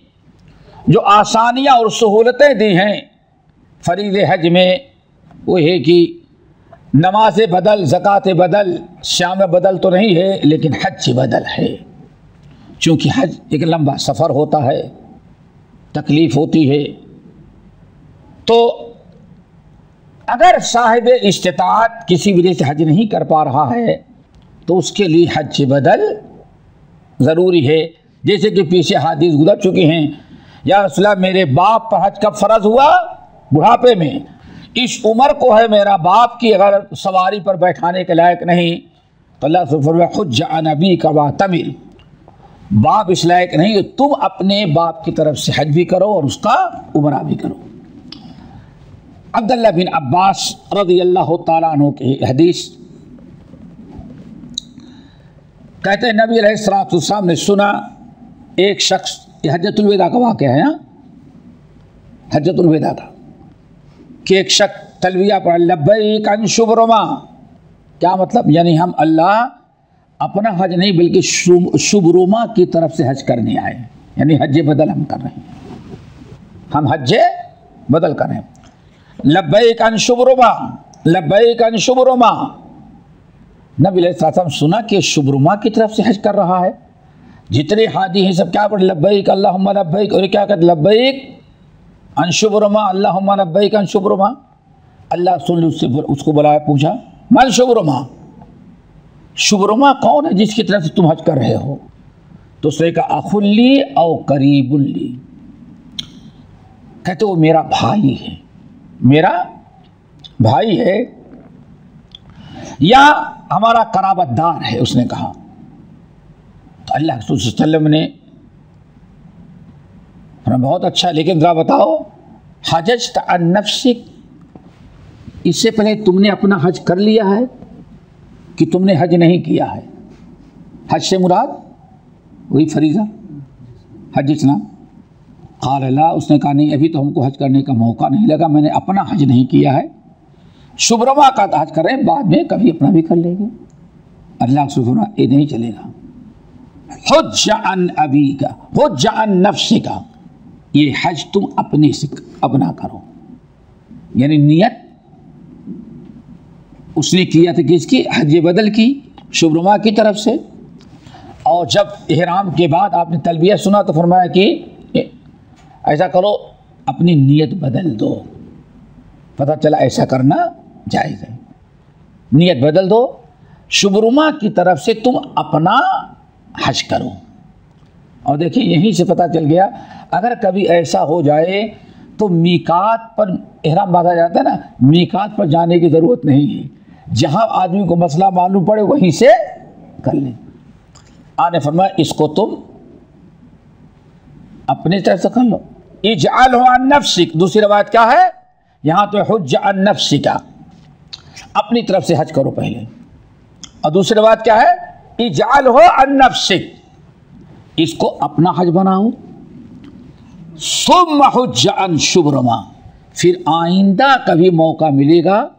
जो आसानियाँ और सहूलतें दी हैं फ़रीज़े हज में, वो है कि नमाज बदल, ज़कात बदल, श्याम बदल तो नहीं है लेकिन हज बदल है। चूँकि हज एक लंबा सफ़र होता है, तकलीफ़ होती है, तो अगर साहिब इस्तिताअत किसी वजह से हज नहीं कर पा रहा है तो उसके लिए हज बदल ज़रूरी है। जैसे कि पीछे हदीस गुजर चुकी हैं, या रसूलल्लाह मेरे बाप पर हज कब फ़र्ज़ हुआ? बुढ़ापे में। इस उम्र को है मेरा बाप की अगर सवारी पर बैठाने के लायक नहीं तो अल्लाह से फरमाया हुज्ज अन अबीका वातमिर, बाप इस लायक नहीं तो तुम अपने बाप की तरफ से हज भी करो और उसका उम्रा भी करो। अब्दुल्लाह बिन अब्बास रज़ियल्लाहु ताला अन्हु की हदीस कहते हैं नबी अलैहिस्सलातु वस्सलाम ने सुना एक शख्स, हज्जतुल विदा का वाक़या है, हज्जतुल विदा का, कि एक शख्स तलबिया पढ़ा लब्बैक अन शुब्रमा। क्या मतलब? यानी हम अल्लाह अपना हज नहीं बल्कि शुब्रमा की तरफ से हज करने आए, यानी हज बदल हम कर रहे हैं, हम हज बदल कर रहे हैं। लब्बैक अन शुब्रमा, लब्बैक अन शुब्रमा। नबी अलैहिस्सलाम सुना कि शुब्रमा की तरफ से हज कर रहा है। जितने हादी हैं सब क्या पढ़े? लब्बैक अल्लाहुम्मा लब्बैक। और क्या कहते? लब्बैक अन शुब्रमा अल्लाहुम्मा लब्बैक अन शुब्रमा। अल्लाह सुन उससे उसको बुलाया, पूछा मन शुब्रमा, शुब्रमा कौन है जिसकी तरफ से तुम हज कर रहे हो? तो उसने कहा अखुल्ली औ करीबुल्ली, कहते वो मेरा भाई है, मेरा भाई है या हमारा कराबतदार है, उसने कहा। तो अल्लाह के रसूल सल्लल्लाहु अलैहि वसल्लम ने बहुत अच्छा, लेकिन ज़रा बताओ हजत अन नफ्सिक, इससे पहले तुमने अपना हज कर लिया है कि तुमने हज नहीं किया है? हज से मुराद वही फरीज़ा हज इस्लाम। क़ाल ला, उसने कहा नहीं अभी तो हमको हज करने का मौका नहीं लगा, मैंने अपना हज नहीं किया है, शुब्रमा का हज कर रहे हैं, बाद में कभी अपना भी कर लेंगे। अल्लाह सुबहाना ये नहीं चलेगा। हुज्ज अन अबीका, हुज्ज अन नफ्सिका, ये हज तुम अपने से अपना करो, यानी नियत उसने किया था किसकी? हज बदल की, शुब्रमा की तरफ से। और जब इहराम के बाद आपने तलबिया सुना तो फरमाया कि ऐसा करो, अपनी नियत बदल दो। पता चला ऐसा करना जायज़ है, नियत बदल दो, शुब्रमा की तरफ से तुम अपना हज करो। और देखिए यहीं से पता चल गया, अगर कभी ऐसा हो जाए तो मीकात पर इहराम बांधा जाता है ना, मीकात पर जाने की ज़रूरत नहीं है, जहाँ आदमी को मसला मालूम पड़े वहीं से कर ले। आने फरमाया इसको तुम अपनी तरफ से कर लो। इजअलहु अन नफ्सिक, दूसरी रवायत क्या है यहाँ? तो हुज्ज अन नफ्सिका, अपनी तरफ से हज करो पहले। और दूसरी रवायत क्या है? इजअलहु अन नफ्सिक, इसको अपना हज बनाओ। सुम्मा हुज्ज अन शुब्रमा, फिर आइंदा कभी मौका मिलेगा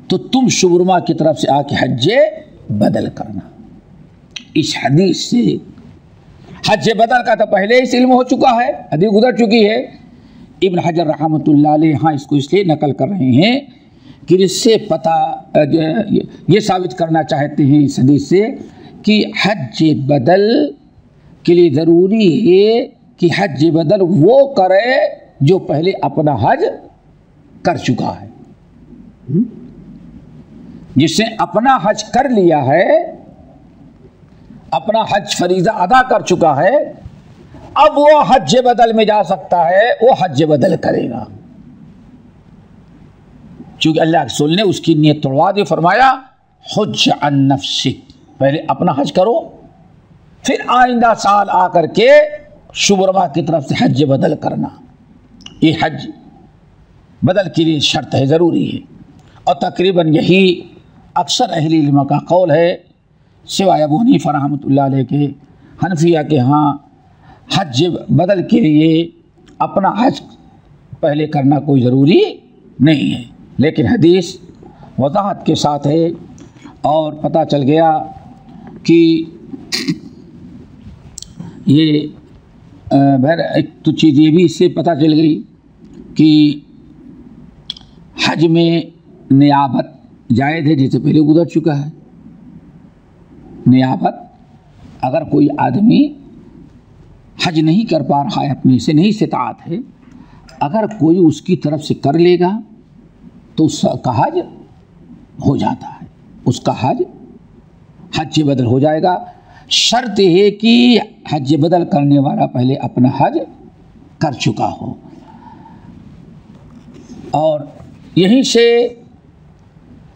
तो तुम शुब्रमा की तरफ से आके हज बदल करना। इस हदीस से हज बदल का तो पहले ही इल्म हो चुका है, हदीस गुजर चुकी है। इब्न हजर रहमतुल्लाह अलैह यहाँ इसको इसलिए नकल कर रहे हैं कि इससे पता ये साबित करना चाहते हैं इस हदीस से कि हज बदल के लिए ज़रूरी है कि हज बदल वो करे जो पहले अपना हज कर चुका है। जिसने अपना हज कर लिया है, अपना हज फरीज़ा अदा कर चुका है, अब वो हज बदल में जा सकता है, वो हज बदल करेगा। क्योंकि अल्लाह के रसूल ने उसकी नीयत तोड़वा दी, फरमाया हुज्ज अन नफ्सिक, पहले अपना हज करो, फिर आइंदा साल आकर के शुब्रमा की तरफ से हज बदल करना। ये हज बदल के लिए शर्त है, ज़रूरी है। और तकरीबन यही अक्सर अहले इल्म का कौल है, सिवाय अबू हनीफा रहमतुल्लाह अलैह के। हनफिया के यहाँ हज बदल के लिए अपना हज पहले करना कोई ज़रूरी नहीं है, लेकिन हदीस वज़ाहत के साथ है। और पता चल गया कि ये बहर एक तो चीज़ ये भी इससे पता चल गई कि हज में नियाबत जायज़ है, जैसे पहले गुजर चुका है। नियाबत अगर कोई आदमी हज नहीं कर पा रहा है, अपने से नहीं इस्तिताअत है, अगर कोई उसकी तरफ से कर लेगा तो उसका हज हो जाता है, उसका हज बदल हो जाएगा। शर्त है कि हज बदल करने वाला पहले अपना हज कर चुका हो। और यहीं से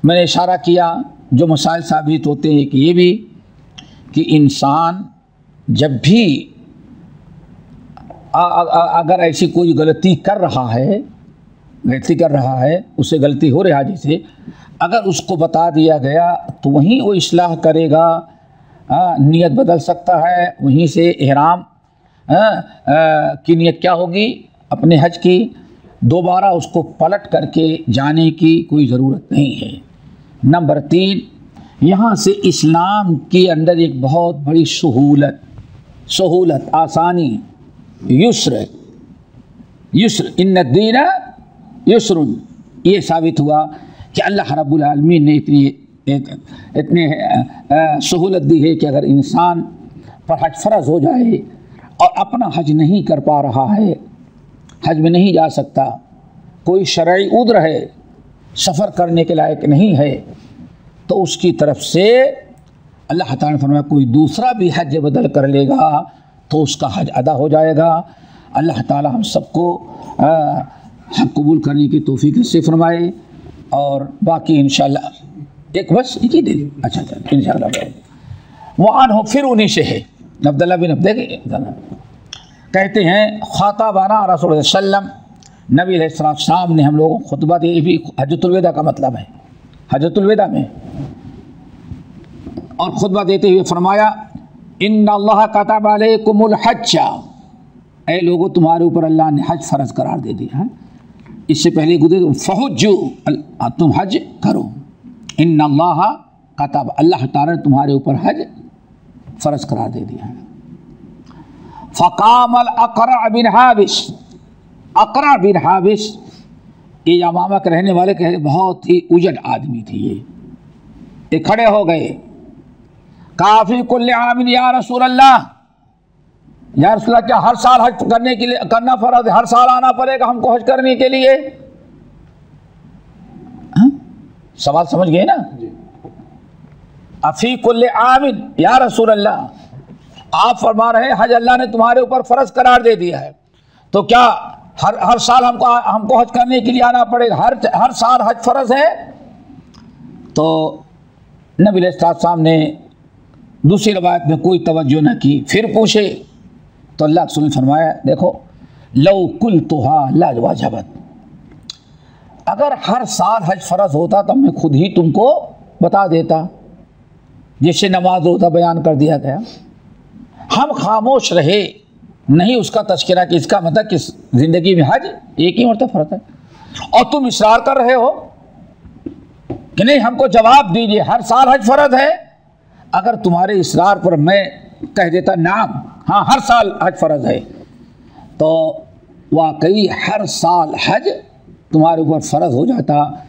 मैंने इशारा किया, जो मसाइल साबित होते हैं कि ये भी कि इंसान जब भी अगर ऐसी कोई गलती कर रहा है, उससे गलती हो रहा है, जैसे अगर उसको बता दिया गया तो वहीं वो इस्लाह करेगा, नियत बदल सकता है, वहीं से इहराम की नियत क्या होगी अपने हज की, दोबारा उसको पलट करके जाने की कोई ज़रूरत नहीं है। नंबर 3, यहाँ से इस्लाम के अंदर एक बहुत बड़ी सहूलत, आसानी, युस्र, इन्नद्दीन युस्रुन, ये साबित हुआ कि अल्लाह रब्बुल आलमीन ने इतनी सहूलत दी है कि अगर इंसान पर हज फ़र्ज़ हो जाए और अपना हज नहीं कर पा रहा है, हज में नहीं जा सकता, कोई शरई उद्र है, सफ़र करने के लायक नहीं है, तो उसकी तरफ से अल्लाह ताला ने फरमाया कोई दूसरा भी हज बदल कर लेगा तो उसका हज अदा हो जाएगा। अल्लाह ताला हम सबको हक कबूल करने की तौफीक से फरमाए। और बाकी इंशाअल्लाह एक ही दे, अच्छा इंशाअल्लाह। वहाँ हो फिर उन्हीं से है, अब्दुल्लाह बिन कहते हैं ख़ाताबाना रसूल सल्लम, नबी अलैहिस्सलाम ने हम लोगों को खुतबा दिया। ये भी हज्जतुल विदा का मतलब है, हज्जतुल विदा में, और खुतबा देते हुए फरमाया इन्नल्लाह कतब अलैकुमुल हज्ज, ऐ लोगों तुम्हारे ऊपर अल्लाह ने हज फ़र्ज़ करार दे दिया है। इससे पहले गुज़रे फ़हुज्जू, तुम हज करो। इन्नल्लाह कतब, अल्लाह ताला ने तुम्हारे ऊपर हज फ़र्ज़ करार दे दिया है। फ़क़ामल अक़रा बिन हाबिस, अक़रा बिन हाबिस ये यमामा के रहने वाले कहे बहुत ही उजड़ आदमी थे, ये खड़े हो गए। काफ़ी कुल्ले आमिन या रसूल अल्लाह, या रसूल अल्लाह क्या हर साल हज करने के लिए करना फ़र्ज़ है, हर साल आना पड़ेगा हमको हज करने के लिए? सवाल समझ गए ना? अफ़ी कुल्ले आमिन या रसूल अल्लाह, आप फरमा रहे हैं हज अल्लाह ने तुम्हारे ऊपर फ़र्ज़ करार दे दिया है, तो क्या हर साल हमको हज करने के लिए आना पड़ेगा? हर साल हज फ़र्ज़ है? तो नबी अलैहिस्सलाम ने दूसरी रवायत में कोई तवज्जो न की, फिर पूछे तो अल्लाह के रसूल ने फरमाया देखो लौ कुल्तुहा लावाजबत, अगर हर साल हज फ़र्ज़ होता तो मैं खुद ही तुमको बता देता, जैसे नमाज रोज़ा बयान कर दिया गया। हम खामोश रहे, नहीं उसका तज़किरा कि इसका मतलब कि ज़िंदगी में हज एक ही मरतबा फ़र्ज़ है, और तुम इसरार कर रहे हो कि नहीं हमको जवाब दीजिए हर साल हज फ़र्ज़ है। अगर तुम्हारे इसरार पर मैं कह देता नाम हाँ हर साल हज फ़र्ज़ है, तो वाकई हर साल हज तुम्हारे ऊपर फ़र्ज़ हो जाता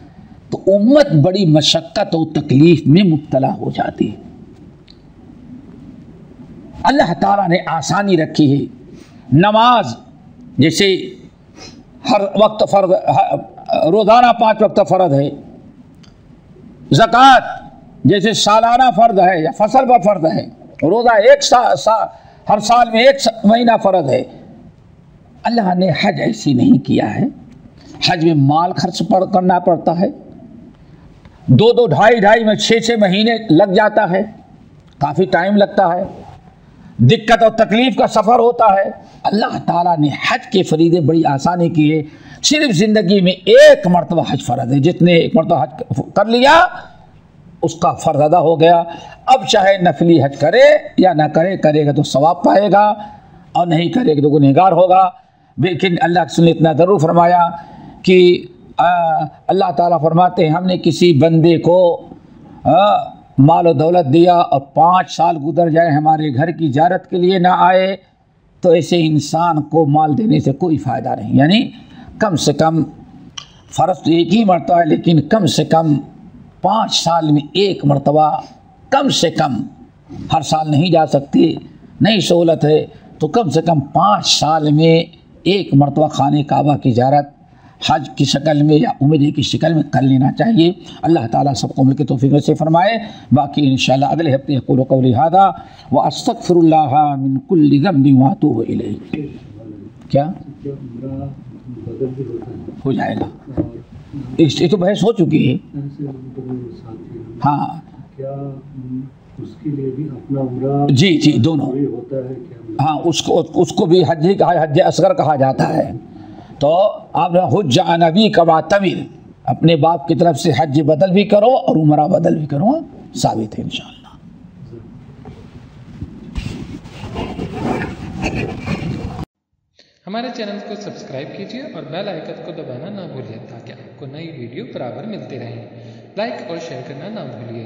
तो उम्मत बड़ी मशक्क़त और तकलीफ़ में मुब्तला हो जाती। अल्लाह ताला ने आसानी रखी है। नमाज जैसे हर वक्त फ़र्ज़, रोज़ाना 5 वक्त फ़र्ज़ है। ज़कात जैसे सालाना फ़र्ज़ है या फसल पर फ़र्ज़ है। रोज़ा हर साल में 1 महीना फ़र्ज़ है। अल्लाह ने हज ऐसी नहीं किया है। हज में माल खर्च करना पड़ता है, 2-2, 2.5 में 6-6 महीने लग जाता है, काफ़ी टाइम लगता है, दिक्कत और तकलीफ़ का सफ़र होता है। अल्लाह ताला ने हज के फरीदे बड़ी आसानी की है। सिर्फ ज़िंदगी में 1 मरतबा हज फ़र्ज़ है, जितने 1 मरतबा हज कर लिया उसका फ़र्ज़ अदा हो गया। अब चाहे नफली हज करे या ना करे, करेगा तो सवाब पाएगा और नहीं करेगा तो गुनहगार होगा। लेकिन अल्लाह के रसूल ने इतना ज़रूर फरमाया कि अल्लाह ताला फरमाते हैं हमने किसी बंदे को माल और दौलत दिया और 5 साल गुजर जाए हमारे घर की ज़ियारत के लिए ना आए, तो ऐसे इंसान को माल देने से कोई फ़ायदा नहीं। यानी कम से कम फ़र्ज़ तो 1 ही मरतबा है, लेकिन कम से कम 5 साल में 1 मरतबा कम से कम हर साल नहीं जा सकते, नहीं सहूलत है, तो कम से कम 5 साल में एक मरतबा खाने काबा की ज़ियारत हज की शक्ल में या उम्रे की शक्ल में कर लेना चाहिए। अल्लाह ताला सबको मिल के तौफीक से फरमाए। बाकी इंशाअल्लाह अगले हफ्ते अक़ूलु क़ौली हाज़ा व अस्तग़फ़िरुल्लाह मिन कुल्लि ज़ंबिन व अतूबु इलैहि। क्या हो जाएगा? ये तो बहस हो चुकी है। हाँ, क्या उसके लिए भी अपना उम्रा जी जी दोनों होता है क्या? हाँ, उसको भी हज ही कहा, हज असगर कहा जाता है। तो आप हुज्ज अन अबी कमा तमिल, अपने बाप की तरफ से हज बदल भी करो और उम्रा बदल भी करो, साबित है इंशाअल्लाह। हमारे चैनल को सब्सक्राइब कीजिए और बेल आइकन को दबाना ना भूलिए ताकि आपको नई वीडियो बराबर मिलती रहें। लाइक और शेयर करना ना भूलिए।